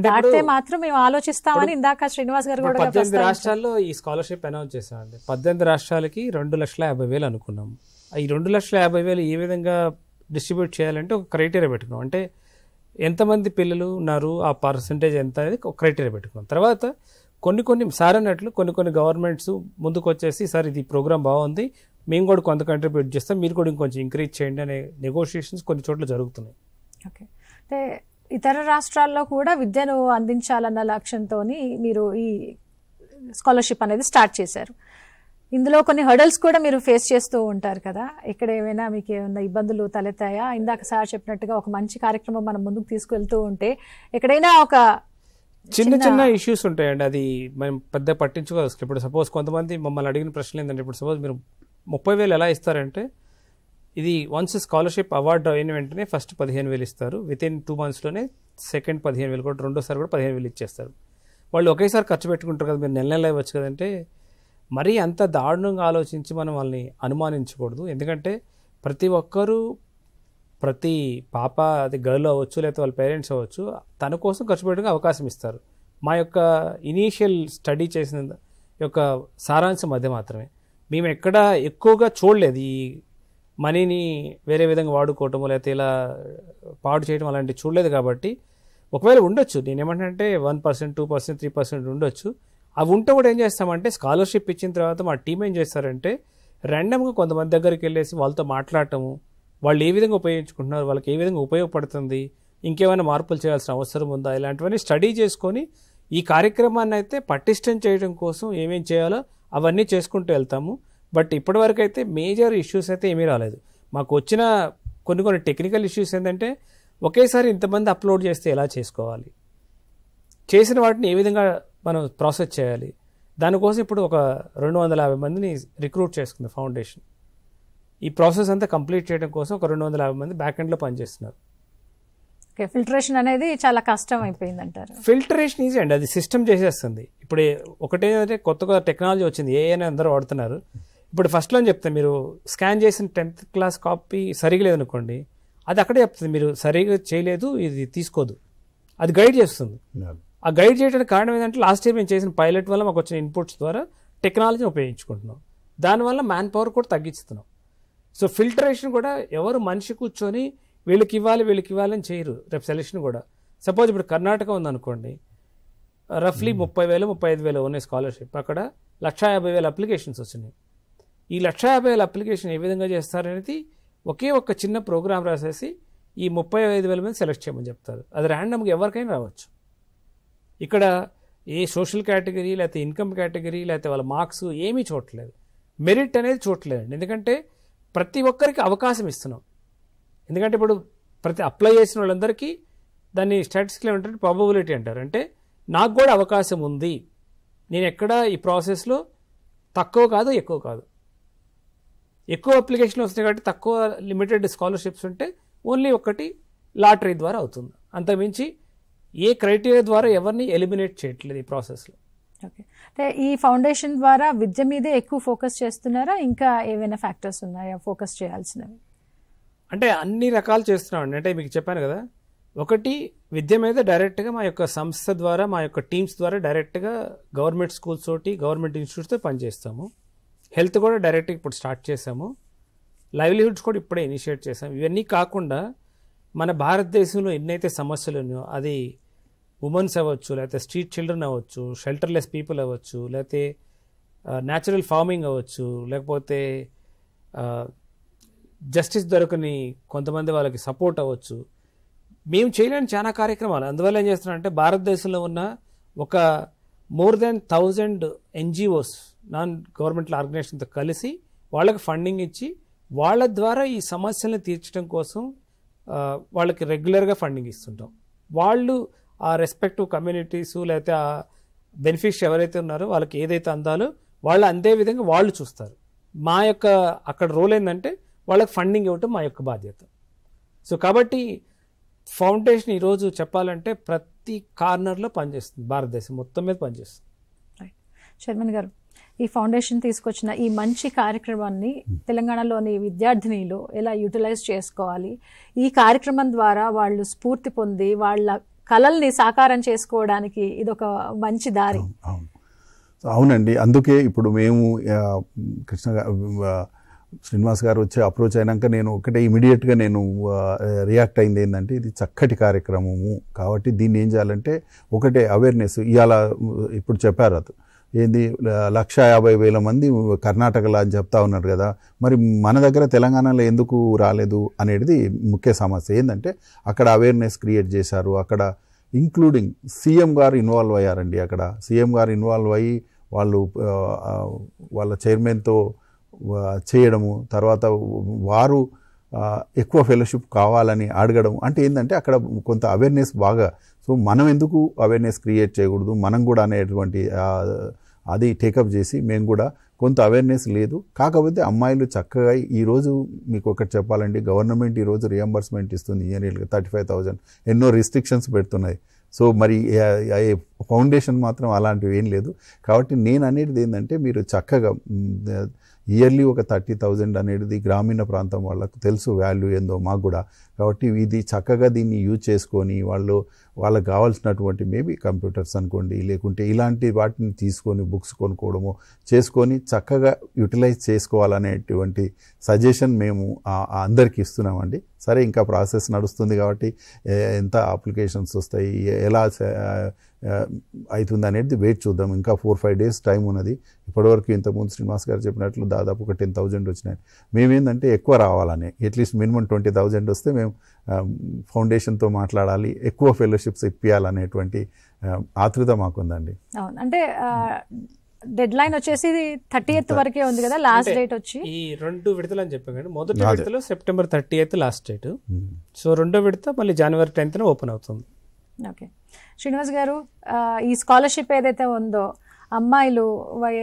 దాటితే మాత్రం మేము ఆలోచిస్తామని ఇందాక శ్రీనివాస్ గారు కూడా 18 రాష్ట్రాల్లో ఈ స్కాలర్షిప్ అనౌన్స్ చేసామండి. 18 రాష్ట్రాలకి 2,50,000 అనుకున్నాము. ఈ 2,50,000 ఏ విధంగా డిస్ట్రిబ్యూట్ చేయాలంటే ఒక క్రైటీరియా పెట్టుకున్నాం. అంటే ఎంతమంది పిల్లలు ఉన్నారు, ఆ పర్సంటేజ్ ఎంత అనేది ఒక క్రైటీరియా పెట్టుకున్నాం. తర్వాత కొన్ని సార్ అన్నట్లు కొన్ని గవర్నమెంట్స్ ముందుకు వచ్చేసి, సార్ ఇది ప్రోగ్రామ్ బాగుంది, మేము కూడా కొంత కంట్రిబ్యూట్ చేస్తాం, మీరు కూడా ఇంకొంచెం ఇంక్రీజ్ చేయండి అనే నెగోషియేషన్స్ కొన్ని చోట్ల జరుగుతున్నాయి. ఓకే, అంటే ఇతర రాష్ట్రాల్లో కూడా విద్యను అందించాలన్న లక్ష్యంతో మీరు ఈ స్కాలర్షిప్ అనేది స్టార్ట్ చేశారు. ఇందులో కొన్ని హర్డల్స్ కూడా మీరు ఫేస్ చేస్తూ ఉంటారు కదా, ఇక్కడ ఏమైనా మీకు ఏమైనా ఇబ్బందులు తలెత్తాయా? ఇందాక సార్ చెప్పినట్టుగా ఒక మంచి కార్యక్రమం మనం ముందుకు తీసుకెళ్తూ ఉంటే ఎక్కడైనా ఒక చిన్న ఇష్యూస్ ఉంటాయండి, అది మనం పెద్ద పట్టించుకోవచ్చు. ఇప్పుడు సపోజ్ కొంతమంది మమ్మల్ని అడిగిన ప్రశ్నలు ఏంటంటే, ఇప్పుడు సపోజ్ మీరు 30,000 ఎలా ఇస్తారంటే, ఇది వన్స్ స్కాలర్షిప్ అవార్డు అయిన వెంటనే ఫస్ట్ 15,000 ఇస్తారు, వితిన్ 2 monthsలోనే సెకండ్ 15,000 కూడా, రెండోసారి కూడా 15,000 ఇచ్చేస్తారు. వాళ్ళు ఒకేసారి ఖర్చు పెట్టుకుంటారు కదా, మీరు నెల ఇవ్వచ్చు కదంటే, మరీ అంత దారుణంగా ఆలోచించి మనం వాళ్ళని అనుమానించకూడదు. ఎందుకంటే ప్రతి ఒక్కరూ, ప్రతి పాప, అది గర్ల్ అవ్వచ్చు లేకపోతే వాళ్ళ పేరెంట్స్ అవ్వచ్చు, తన కోసం ఖర్చు పెట్టడానికి అవకాశం ఇస్తారు. మా యొక్క ఇనీషియల్ స్టడీ చేసిన యొక్క సారాంశం అదే మాత్రమే. మేము ఎక్కడ ఎక్కువగా చూడలేదు ఈ మనీని వేరే విధంగా వాడుకోవటం లేకపోతే ఇలా పాడు చేయడం అలాంటివి చూడలేదు. కాబట్టి ఒకవేళ ఉండొచ్చు, నేనేమంటే 1%, 2%, 3% ఉండొచ్చు. అవి ఉంటే కూడా ఏం చేస్తామంటే, స్కాలర్షిప్ ఇచ్చిన తర్వాత మా టీం ఏం చేస్తారంటే, ర్యాండమ్గా కొంతమంది దగ్గరికి వెళ్ళేసి వాళ్ళతో మాట్లాడటము, వాళ్ళు ఏ విధంగా ఉపయోగించుకుంటున్నారు, వాళ్ళకి ఏ విధంగా ఉపయోగపడుతుంది, ఇంకేమైనా మార్పులు చేయాల్సిన అవసరం ఉందా, ఇలాంటివన్నీ స్టడీ చేసుకొని ఈ కార్యక్రమాన్ని అయితే పటిష్టం చేయడం కోసం ఏమేం చేయాలో అవన్నీ చేసుకుంటూ వెళ్తాము. బట్ ఇప్పటివరకు అయితే మేజర్ ఇష్యూస్ అయితే ఏమీ రాలేదు. మాకు వచ్చిన కొన్ని టెక్నికల్ ఇష్యూస్ ఏంటంటే, ఒకేసారి ఇంతమంది అప్లోడ్ చేస్తే ఎలా చేసుకోవాలి, చేసిన వాటిని ఏ విధంగా మనం ప్రాసెస్ చేయాలి, దానికోసం ఇప్పుడు ఒక 250 మందిని రిక్రూట్ చేసుకుంది ఫౌండేషన్. ఈ ప్రాసెస్ అంతా కంప్లీట్ చేయడం కోసం ఒక 250 మంది బ్యాక్ ఎండ్లో పనిచేస్తున్నారు. ఫిల్టరేషన్ అనేది చాలా కష్టం అయిపోయింది అంటారు. ఫిల్టరేషన్ ఈజీ అండి, అది సిస్టమ్ చేసేస్తుంది. ఇప్పుడు ఒకటేంటంటే కొత్తగా టెక్నాలజీ వచ్చింది, ఏ అని అందరూ వాడుతున్నారు. ఇప్పుడు ఫస్ట్లో చెప్తాను, మీరు స్కాన్ చేసిన 10th క్లాస్ కాపీ సరిగా లేదనుకోండి, అది అక్కడే చెప్తుంది మీరు సరిగా చేయలేదు, ఇది తీసుకోదు, అది గైడ్ చేస్తుంది. ఆ గైడ్ చేయడానికి కారణం ఏంటంటే, లాస్ట్ ఇయర్ మేము చేసిన పైలట్ వల్ల మాకు వచ్చిన ఇన్పుట్స్ ద్వారా టెక్నాలజీని ఉపయోగించుకుంటున్నాం, దానివల్ల మ్యాన్ పవర్ కూడా తగ్గిస్తున్నాం. సో ఫిల్టరేషన్ కూడా ఎవరు మనిషి కూర్చొని వీళ్ళకి ఇవ్వాలి అని చేయరు రేపు సెలెక్షన్ కూడా. సపోజ్ ఇప్పుడు కర్ణాటక ఉందనుకోండి, రఫ్లీ 30,000 35,000 ఉన్నాయి స్కాలర్షిప్, అక్కడ 1,50,000 అప్లికేషన్స్ వచ్చినాయి. ఈ 1,50,000 అప్లికేషన్ ఏ విధంగా చేస్తారనేది ఒకే ఒక్క చిన్న ప్రోగ్రామ్ రాసేసి ఈ 35,000 మంది సెలెక్ట్ చేయమని చెప్తారు. అది ర్యాండమ్గా ఎవరికైనా రావచ్చు. ఇక్కడ ఏ సోషల్ కేటగిరీ లేకపోతే ఇన్కమ్ కేటగిరీ లేకపోతే వాళ్ళ మార్క్స్ ఏమీ చూడట్లేదు, మెరిట్ అనేది చూడట్లేదండి. ఎందుకంటే ప్రతి ఒక్కరికి అవకాశం ఇస్తున్నాం. ఎందుకంటే ఇప్పుడు ప్రతి అప్లై చేసిన వాళ్ళందరికీ దాన్ని స్టాటిస్టిక్లో ఏమంటారు, ప్రాబబిలిటీ అంటారు. అంటే నాకు కూడా అవకాశం ఉంది, నేను ఎక్కడ ఈ ప్రాసెస్లో తక్కువ కాదు ఎక్కువ కాదు. ఎక్కువ అప్లికేషన్లు వస్తాయి కాబట్టి తక్కువ లిమిటెడ్ స్కాలర్షిప్స్ ఉంటే ఓన్లీ ఒకటి లాటరీ ద్వారా అవుతుంది. అంతకుమించి ఏ క్రైటీరియా ద్వారా ఎవరిని ఎలిమినేట్ చేయట్లేదు ఈ ప్రాసెస్లో. ఓకే, అంటే ఈ ఫౌండేషన్ ద్వారా విద్య మీదే ఎక్కువ ఫోకస్ చేస్తున్నారా, ఇంకా ఏమైనా ఫ్యాక్టర్స్ ఉన్నాయా ఫోకస్ చేయాల్సినవి? అంటే అన్ని రకాలు చేస్తున్నామండి. అంటే మీకు చెప్పాను కదా, ఒకటి విద్య మీద డైరెక్ట్గా మా యొక్క సంస్థ ద్వారా మా యొక్క టీమ్స్ ద్వారా డైరెక్ట్గా గవర్నమెంట్ స్కూల్స్ తోటి గవర్నమెంట్ ఇన్స్టిట్యూట్స్తో పనిచేస్తాము. హెల్త్ కూడా డైరెక్ట్గా ఇప్పుడు స్టార్ట్ చేసాము. లైవ్లీహుడ్స్ కూడా ఇప్పుడే ఇనిషియేట్ చేసాము. ఇవన్నీ కాకుండా మన భారతదేశంలో ఎన్నైతే సమస్యలు ఉన్నాయో, అది ఉమెన్స్ అవ్వచ్చు, లేకపోతే స్ట్రీట్ చిల్డ్రన్ అవ్వచ్చు, షెల్టర్లెస్ పీపుల్ అవ్వచ్చు, లేకపోతే న్యాచురల్ ఫార్మింగ్ అవ్వచ్చు, లేకపోతే జస్టిస్ దొరకని కొంతమంది వాళ్ళకి సపోర్ట్ అవ్వచ్చు, మేము చేయలేని చాలా కార్యక్రమాలు. అందువల్ల ఏం చేస్తున్నామంటే భారతదేశంలో ఉన్న ఒక more than 1,000 NGOs non governmental ఆర్గనైజేషన్తో కలిసి వాళ్ళకి ఫండింగ్ ఇచ్చి వాళ్ళ ద్వారా ఈ సమస్యలను తీర్చడం కోసం వాళ్ళకి రెగ్యులర్గా ఫండింగ్ ఇస్తుంటాం. వాళ్ళు ఆ రెస్పెక్టివ్ కమ్యూనిటీసు లేకపోతే ఆ బెనిఫిట్స్ ఎవరైతే ఉన్నారో వాళ్ళకి ఏదైతే అందాలో వాళ్ళు అందే విధంగా వాళ్ళు చూస్తారు. మా యొక్క అక్కడ రోల్ ఏంటంటే వాళ్ళకి ఫండింగ్ ఇవ్వటం మా యొక్క బాధ్యత. సో కాబట్టి ఫౌండేషన్ ఈరోజు చెప్పాలంటే ప్రతి కార్నర్లో పనిచేస్తుంది, భారతదేశం మొత్తం మీద పనిచేస్తుంది. రైట్, చైర్మన్ గారు, ఈ ఫౌండేషన్ తీసుకొచ్చిన ఈ మంచి కార్యక్రమాన్ని తెలంగాణలోని విద్యార్థినిలు ఎలా యూటిలైజ్ చేసుకోవాలి, ఈ కార్యక్రమం ద్వారా వాళ్ళు స్ఫూర్తి పొంది వాళ్ళ కళల్ని సాకారం చేసుకోవడానికి ఇదొక మంచి దారి. అవునండి, అందుకే ఇప్పుడు మేము శ్రీనివాస్ గారు వచ్చి అప్రోచ్ అయినాక నేను ఒకటే ఇమీడియట్గా నేను రియాక్ట్ అయింది ఏంటంటే ఇది చక్కటి కార్యక్రమము కాబట్టి దీన్ని ఏం చేయాలంటే ఒకటే అవేర్నెస్ ఇవాళ ఇప్పుడు చెప్పారు అది ఏంది 1,50,000 మంది కర్ణాటకలో అని చెప్తా ఉన్నారు కదా, మరి మన దగ్గర తెలంగాణలో ఎందుకు రాలేదు అనేది ముఖ్య సమస్య. ఏంటంటే అక్కడ అవేర్నెస్ క్రియేట్ చేశారు, అక్కడ ఇంక్లూడింగ్ సీఎం గారు ఇన్వాల్వ్ అయ్యారండి. అక్కడ సీఎం గారు ఇన్వాల్వ్ అయ్యి వాళ్ళు వాళ్ళ చైర్మన్తో చేయడము, తర్వాత వారు ఎక్కువ ఫెలోషిప్ కావాలని అడగడం, అంటే ఏంటంటే అక్కడ కొంత అవేర్నెస్ బాగా. సో మనం ఎందుకు అవేర్నెస్ క్రియేట్ చేయకూడదు, మనం కూడా అనేటువంటి అది టేకప్ చేసి మేము కూడా కొంత అవేర్నెస్ లేదు. కాకపోతే అమ్మాయిలు చక్కగా ఈరోజు మీకు ఒకటి చెప్పాలండి, గవర్నమెంట్ ఈరోజు రియంబర్స్మెంట్ ఇస్తుంది ఇయర్లీగా 35,000, ఎన్నో రిస్ట్రిక్షన్స్ పెడుతున్నాయి. సో మరి ఫౌండేషన్ మాత్రం అలాంటివి ఏం లేదు. కాబట్టి నేను అనేది ఏంటంటే మీరు చక్కగా ఇయర్లీ ఒక 30,000 అనేది గ్రామీణ ప్రాంతం వాళ్ళకు తెలుసు వాల్యూ ఏందో మాకు కూడా. కాబట్టి ఇది చక్కగా దీన్ని యూజ్ చేసుకొని వాళ్ళకి కావాల్సినటువంటి మేబీ కంప్యూటర్స్ అనుకోండి, లేకుంటే ఇలాంటి వాటిని తీసుకొని బుక్స్ కొనుక్కోవడము చేసుకొని చక్కగా యూటిలైజ్ చేసుకోవాలనేటువంటి సజెషన్ మేము అందరికీ ఇస్తున్నామండి. సరే, ఇంకా ప్రాసెస్ నడుస్తుంది కాబట్టి ఎంత అప్లికేషన్స్ వస్తాయి, ఎలా అవుతుంది అనేది వెయిట్ చూద్దాం. ఇంకా 4-5 days టైం ఉన్నది. ఇప్పటివరకు ఇంతకుముందు శ్రీనివాస్ గారు చెప్పినట్లు దాదాపు ఒక 10,000 వచ్చినాయి. మేమేందంటే ఎక్కువ రావాలని, అట్లీస్ట్ మినిమం 20,000 వస్తే మేము ఫౌండేషన్తో మాట్లాడాలి, ఎక్కువ ఫెలోషిప్స్ ఇప్పించాలనేటువంటి ఆతృత మాకుందండి. అవును, అంటే డెడ్ లైన్ వచ్చేసి 30th వరకే ఉంది కదా, లాస్ట్ డేట్ వచ్చి. ఈ 2 విడతలు అని చెప్పాం కానీ మొదటి విడతలో September 30th last date. So రెండో విడత మళ్ళీ January 10th ఓపెన్ అవుతుంది. ఓకే, శ్రీనివాస్ గారు, ఈ స్కాలర్షిప్ ఏదైతే ఉందో అమ్మాయిలు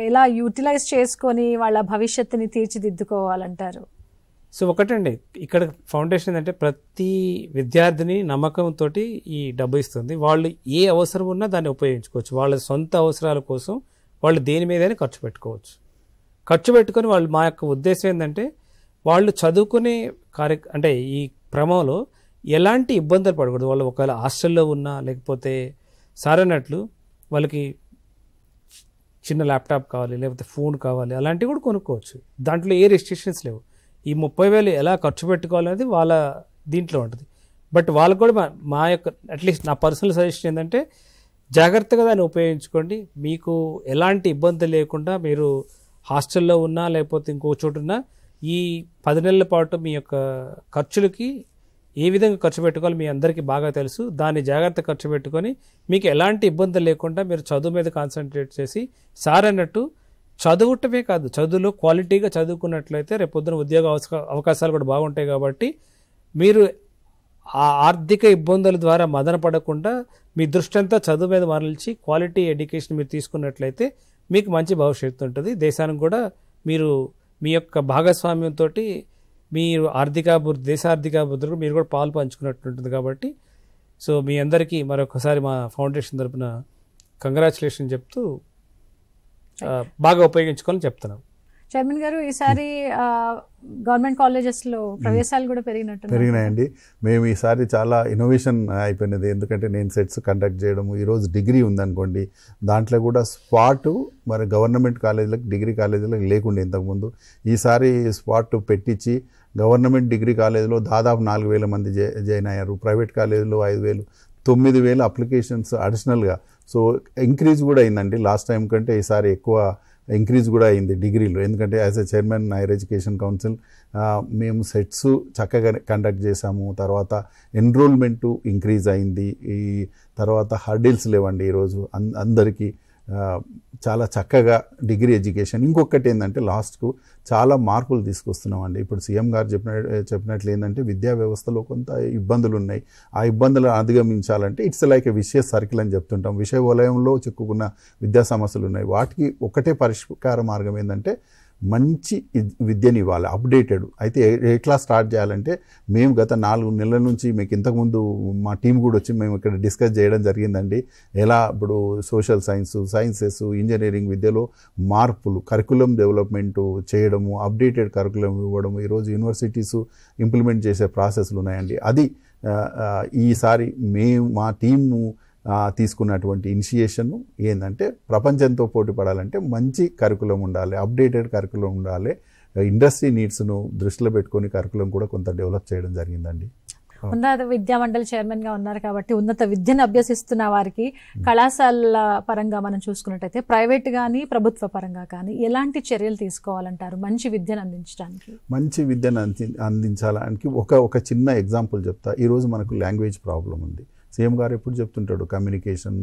ఎలా యూటిలైజ్ చేసుకొని వాళ్ళ భవిష్యత్తుని తీర్చిదిద్దుకోవాలంటారు? సో ఒకటండి, ఇక్కడ ఫౌండేషన్ అంటే ప్రతి విద్యార్థిని నమ్మకంతో ఈ డబ్బు ఇస్తుంది. వాళ్ళు ఏ అవసరం ఉన్నా దాన్ని ఉపయోగించుకోవచ్చు. వాళ్ళ సొంత అవసరాల కోసం వాళ్ళు దేని మీదైనా ఖర్చు పెట్టుకోవచ్చు. ఖర్చు పెట్టుకొని వాళ్ళు, మా యొక్క ఉద్దేశం ఏంటంటే వాళ్ళు చదువుకునే అంటే ఈ క్రమంలో ఎలాంటి ఇబ్బందులు పడకూడదు. వాళ్ళు ఒకవేళ హాస్టల్లో ఉన్నా, లేకపోతే సారన్నట్లు వాళ్ళకి చిన్న ల్యాప్టాప్ కావాలి, లేకపోతే ఫోన్ కావాలి, అలాంటివి కూడా కొనుక్కోవచ్చు. దాంట్లో ఏ రెస్ట్రిక్షన్స్ లేవు. ఈ 30,000 ఎలా ఖర్చు పెట్టుకోవాలనేది వాళ్ళ దీంట్లో ఉంటుంది. బట్ వాళ్ళకు కూడా మా యొక్క అట్లీస్ట్ నా పర్సనల్ సజెషన్ ఏంటంటే జాగ్రత్తగా దాన్ని ఉపయోగించుకోండి. మీకు ఎలాంటి ఇబ్బంది లేకుండా మీరు హాస్టల్లో ఉన్నా లేకపోతే ఇంకో చోటు ఉన్నా ఈ 10 నెలల పాటు మీ యొక్క ఖర్చులకి ఏ విధంగా ఖర్చు పెట్టుకోవాలి మీ అందరికీ బాగా తెలుసు. దాన్ని జాగ్రత్త ఖర్చు పెట్టుకొని మీకు ఎలాంటి ఇబ్బంది లేకుండా మీరు చదువు మీద కాన్సన్ట్రేట్ చేసి సార్ అన్నట్టు చదువుటమే కాదు, చదువులో క్వాలిటీగా చదువుకున్నట్లయితే రేపొద్దున ఉద్యోగ అవకాశాలు కూడా బాగుంటాయి. కాబట్టి మీరు ఆ ఆర్థిక ఇబ్బందుల ద్వారా మదన పడకుండా మీ దృష్టి అంతా చదువు మీద మరల్చి క్వాలిటీ ఎడ్యుకేషన్ మీరు తీసుకున్నట్లయితే మీకు మంచి భవిష్యత్తు ఉంటుంది. దేశానికి కూడా మీరు మీ యొక్క భాగస్వామ్యంతో మీరు ఆర్థికాభివృద్ధి, దేశ ఆర్థికాభివృద్ధిలో మీరు కూడా పాలు పంచుకున్నట్టు ఉంటుంది. కాబట్టి సో మీ అందరికీ మరొకసారి మా ఫౌండేషన్ తరపున కంగ్రాచులేషన్ చెప్తూ బాగా ఉపయోగించుకోవాలని చెప్తున్నాం. చైర్మన్ గారు, ఈసారి గవర్నమెంట్ కాలేజెస్లో ప్రవేశాలు కూడా పెరిగినాయండి. మేము ఈసారి చాలా ఇన్నోవేషన్ అయిపోయినది. ఎందుకంటే నేను సెట్స్ కండక్ట్ చేయడము, ఈరోజు డిగ్రీ ఉందనుకోండి, దాంట్లో కూడా స్పాట్ మరి గవర్నమెంట్ కాలేజీలకు డిగ్రీ కాలేజీలకు లేకుండే ఇంతకుముందు. ఈసారి స్పాట్ పెట్టించి గవర్నమెంట్ డిగ్రీ కాలేజీలో దాదాపు 4,000 మంది జాయిన్ అయ్యారు. ప్రైవేట్ కాలేజీలో 5,000, 9,000 అప్లికేషన్స్ అడిషనల్గా. సో ఇంక్రీజ్ కూడా అయిందండి. లాస్ట్ టైం కంటే ఈసారి ఎక్కువ ఇంక్రీజ్ కూడా అయింది డిగ్రీలో. ఎందుకంటే as a chairman higher education council మేము సెట్స్ చక్కగా కండక్ట్ చేశాము. తర్వాత ఎన్రోల్మెంటు ఇంక్రీజ్ అయింది. ఈ తర్వాత హర్డిల్స్ లేవండి ఈరోజు అందరికీ. చాలా చక్కగా డిగ్రీ ఎడ్యుకేషన్. ఇంకొకటి ఏంటంటే లాస్ట్కు చాలా మార్పులు తీసుకొస్తున్నామండి. ఇప్పుడు సీఎం గారు చెప్పినట్లు ఏంటంటే విద్యా వ్యవస్థలో కొంత ఇబ్బందులు ఉన్నాయి. ఆ ఇబ్బందులను అధిగమించాలంటే it's like a vicious circle అని చెప్తుంటాం. విషయ వలయంలో చిక్కుకున్న విద్యా సమస్యలు ఉన్నాయి. వాటికి ఒకటే పరిష్కార మార్గం ఏంటంటే మంచి విద్యని ఇవ్వాలి, అప్డేటెడ్. అయితే ఎట్లా స్టార్ట్ చేయాలంటే మేము గత 4 నెలల నుంచి మీకు ఇంతకుముందు మా టీం కూడా వచ్చి మేము ఇక్కడ డిస్కస్ చేయడం జరిగిందండి. ఎలా ఇప్పుడు సోషల్ సైన్సెస్, ఇంజనీరింగ్ విద్యలో మార్పులు, కరికులం డెవలప్మెంట్ చేయడము, అప్డేటెడ్ కరికులం ఇవ్వడము, ఈరోజు యూనివర్సిటీస్ ఇంప్లిమెంట్ చేసే ప్రాసెస్లు ఉన్నాయండి. అది ఈసారి మా టీము తీసుకున్నటువంటి ఇనిషియేషన్ ఏంటంటే ప్రపంచంతో పోటీ పడాలంటే మంచి కరికులం ఉండాలి, అప్డేటెడ్ కరికులం ఉండాలి. ఇండస్ట్రీ నీడ్స్ను దృష్టిలో పెట్టుకొని కరికులం కూడా కొంత డెవలప్ చేయడం జరిగిందండి. ఉన్నత విద్యా మండలి చైర్మన్ గా ఉన్నారు కాబట్టి ఉన్నత విద్యను అభ్యసిస్తున్న వారికి కళాశాలల పరంగా మనం చూసుకున్నట్టయితే ప్రైవేట్ కానీ ప్రభుత్వ పరంగా కానీ ఎలాంటి చర్యలు తీసుకోవాలంటారు మంచి విద్యను అందించడానికి? మంచి విద్యను అందించడానికి ఒక చిన్న ఎగ్జాంపుల్ చెప్తా. ఈరోజు మనకు లాంగ్వేజ్ ప్రాబ్లం ఉంది. సీఎం గారు ఎప్పుడు చెప్తుంటాడు కమ్యూనికేషన్,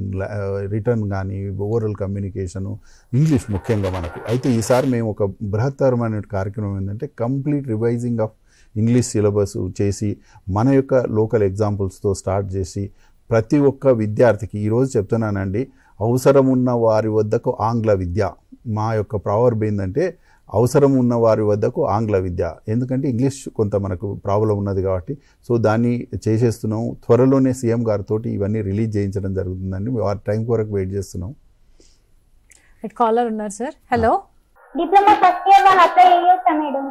రిటర్న్ కానీ ఓవరాల్ కమ్యూనికేషను, ఇంగ్లీష్ ముఖ్యంగా మనకు. అయితే ఈసారి మేము ఒక బృహత్తరమైన కార్యక్రమం ఏంటంటే complete revising of English syllabus చేసి మన యొక్క లోకల్ ఎగ్జాంపుల్స్తో స్టార్ట్ చేసి ప్రతి ఒక్క విద్యార్థికి ఈరోజు చెప్తున్నానండి, అవసరం ఉన్న వారి వద్దకు ఆంగ్ల విద్య. మా యొక్క ప్రావర్బ్ ఏంటంటే అవసరం ఉన్న వారి వద్దకు ఆంగ్ల విద్య. ఎందుకంటే ఇంగ్లీష్ కొంత మనకు ప్రాబ్లం ఉన్నది కాబట్టి సో దాన్ని చేసేస్తున్నాం. త్వరలోనే సీఎం గారితో ఇవన్నీ రిలీజ్ చేయించడం జరుగుతుందండి. వారి టైం కొరకు వెయిట్ చేస్తున్నాం. కాలర్ ఉన్నారు sir. Hello. Diploma first year వాళ్ళు అప్లై చేయొచ్చా మేడం?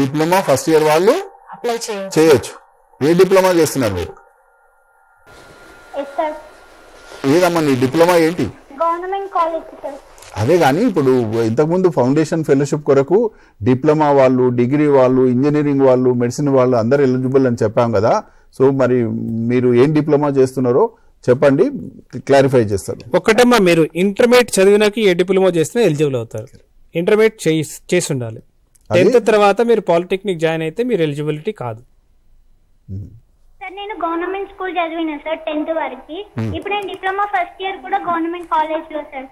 డిప్లొమా ఫస్ట్ ఇయర్ వాళ్ళు అప్లై చేయొచ్చు. ఏ డిప్లొమా చేస్తున్నారు మీరు? ఏదమ్మా నీ డిప్లొమా ఏంటి? Government college sir. అదే కానీ ఇప్పుడు ఇంతకుముందు ఫౌండేషన్ ఫెలోషిప్ కొరకు డిప్లొమా వాళ్ళు, డిగ్రీ వాళ్ళు, ఇంజనీరింగ్ వాళ్ళు, మెడిసిన్ వాళ్ళు అందరు ఎలిజిబుల్ అని చెప్పాం కదా. సో మరి మీరు ఏం డిప్లొమా చేస్తున్నారో చెప్పండి, క్లారిఫై చేస్తారు. ఒకటమ్మా, మీరు ఇంటర్మీడియట్ చదివినాక ఏ డిప్లొమా చేసినా ఎలిజిబుల్ అవుతారు. ఇంటర్మీడియట్ చేసి ఉండాలి. 10th తర్వాత మీరు పాలిటెక్నిక్ జాయిన్ అయితే మీరు ఎలిజిబిలిటీ కాదు. సార్ నేను గవర్నమెంట్ స్కూల్ చదివినా సార్ 10th వరకు. ఇప్పుడు నేను డిప్లొమా ఫస్ట్ ఇయర్ కూడా గవర్నమెంట్ కాలేజ్ లో సార్.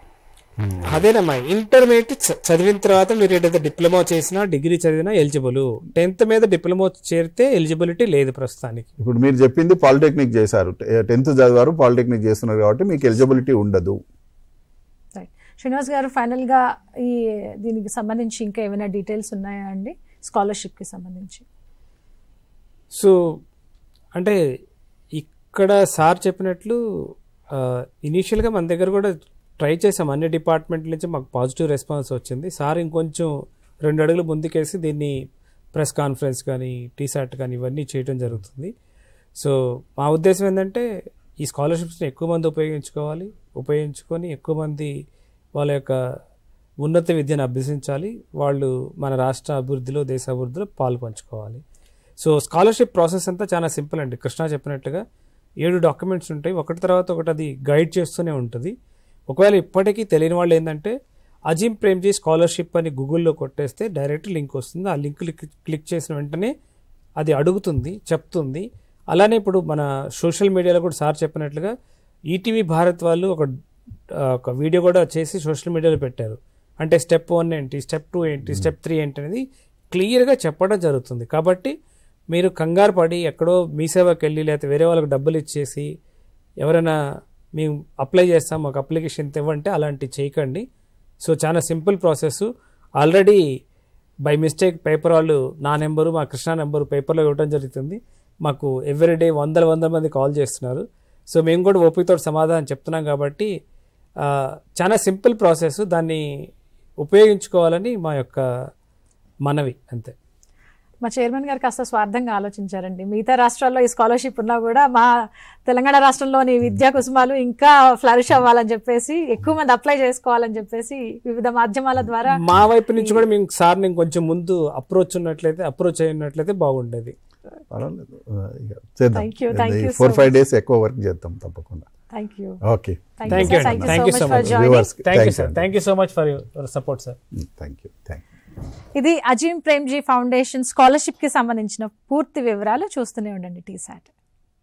అదేనమ్మా, ఇంటర్మీడియట్ చదివిన తర్వాత మీరు ఏదైతే డిప్లొమా చేసినా డిగ్రీ చదివినా ఎలిజిబుల్. 10th మీద డిప్లొమా చేరితే ఎలిజిబిలిటీ లేదు ప్రస్తుతానికి. ఇప్పుడు మీరు చెప్పింది పాలిటెక్నిక్ చేశారు, 10th చదివారు, పాలిటెక్నిక్ చేస్తున్నారు కాబట్టి మీకు ఎలిజిబిలిటీ ఉండదు. శ్రీనివాస్ గారు, ఫైనల్ గా దీనికి సంబంధించి ఇంకా ఏమైనా డీటెయిల్స్ ఉన్నాయా అండి స్కాలర్షిప్ కి సంబంధించి? సో అంటే ఇక్కడ సార్ చెప్పినట్లు ఇనీషియల్గా మన దగ్గర కూడా ట్రై చేసాం. అన్ని డిపార్ట్మెంట్ల నుంచి మాకు పాజిటివ్ రెస్పాన్స్ వచ్చింది. సార్ ఇంకొంచెం 2 అడుగులు ముందుకేసి దీన్ని ప్రెస్ కాన్ఫరెన్స్ కానీ టీసాట్ కానీ ఇవన్నీ చేయడం జరుగుతుంది. సో మా ఉద్దేశం ఏంటంటే ఈ స్కాలర్షిప్స్ని ఎక్కువ మంది ఉపయోగించుకొని ఎక్కువ మంది వాళ్ళ యొక్క ఉన్నత విద్యను అభ్యసించాలి. వాళ్ళు మన రాష్ట్ర అభివృద్ధిలో, దేశ అభివృద్ధిలో పాలు పంచుకోవాలి. సో స్కాలర్షిప్ ప్రాసెస్ అంతా చాలా సింపుల్ అండి. కృష్ణ చెప్పినట్టుగా 7 డాక్యుమెంట్స్ ఉంటాయి, ఒకటి తర్వాత ఒకటి అది గైడ్ చేస్తూనే ఉంటుంది. ఒకవేళ ఇప్పటికీ తెలియని వాళ్ళు ఏంటంటే అజీమ్ ప్రేమ్జీ స్కాలర్షిప్ అని గూగుల్లో కొట్టేస్తే డైరెక్ట్ లింక్ వస్తుంది. ఆ లింక్ క్లిక్ చేసిన వెంటనే అది అడుగుతుంది, చెప్తుంది. అలానే ఇప్పుడు మన సోషల్ మీడియాలో కూడా సార్ చెప్పినట్లుగా ఈటీవీ భారత్ వాళ్ళు ఒక వీడియో కూడా చేసి సోషల్ మీడియాలో పెట్టారు. అంటే స్టెప్ 1 ఏంటి, స్టెప్ 2 ఏంటి, స్టెప్ 3 ఏంటి అనేది క్లియర్గా చెప్పడం జరుగుతుంది. కాబట్టి మీరు కంగారు పడి ఎక్కడో మీ సేవకి వెళ్ళి లేకపోతే వేరే వాళ్ళకి డబ్బులు ఇచ్చేసి ఎవరైనా మేము అప్లై చేస్తాం మాకు అప్లికేషన్ ఇవ్వంటే అలాంటివి చేయకండి. సో చాలా simple process. Already by mistake paper వాళ్ళు నా నెంబరు మా కృష్ణ నెంబరు పేపర్లో ఇవ్వడం జరుగుతుంది. మాకు ఎవ్రీడే వందల మంది కాల్ చేస్తున్నారు. సో మేము కూడా ఓపికతో సమాధానం చెప్తున్నాం. కాబట్టి చాలా సింపుల్ ప్రాసెస్, దాన్ని ఉపయోగించుకోవాలని మా యొక్క మనవి అంతే. మా చైర్మన్ గారు కాస్త స్వార్థంగా ఆలోచించారండి. మిగతా రాష్ట్రాల్లో ఈ స్కాలర్షిప్ ఉన్నా కూడా మా తెలంగాణ రాష్ట్రంలోని విద్యా కుసుమాలు ఇంకా ఫ్లరిష్ అవ్వాలని చెప్పేసి, ఎక్కువ మంది అప్లై చేసుకోవాలని చెప్పేసి వివిధ మాధ్యమాల ద్వారా మా వైపు నుంచి కూడా మేము సార్ నేను కొంచెం ముందు అప్రోచ్ అయినట్లయితే బాగుండేది. పర్వాలేదు, చేద్దాం. Thank you so 4-5 days ఎక్కువ వర్క్ చేద్దాం తప్పకుండా. Thank you. Okay, thank you so much. Thank you so much for your support sir. Thank you. ఇది అజీమ్ ప్రేమ్జీ ఫౌండేషన్ స్కాలర్షిప్ కి సంబంధించిన పూర్తి వివరాలు. చూస్తూనే ఉండండి TSAT.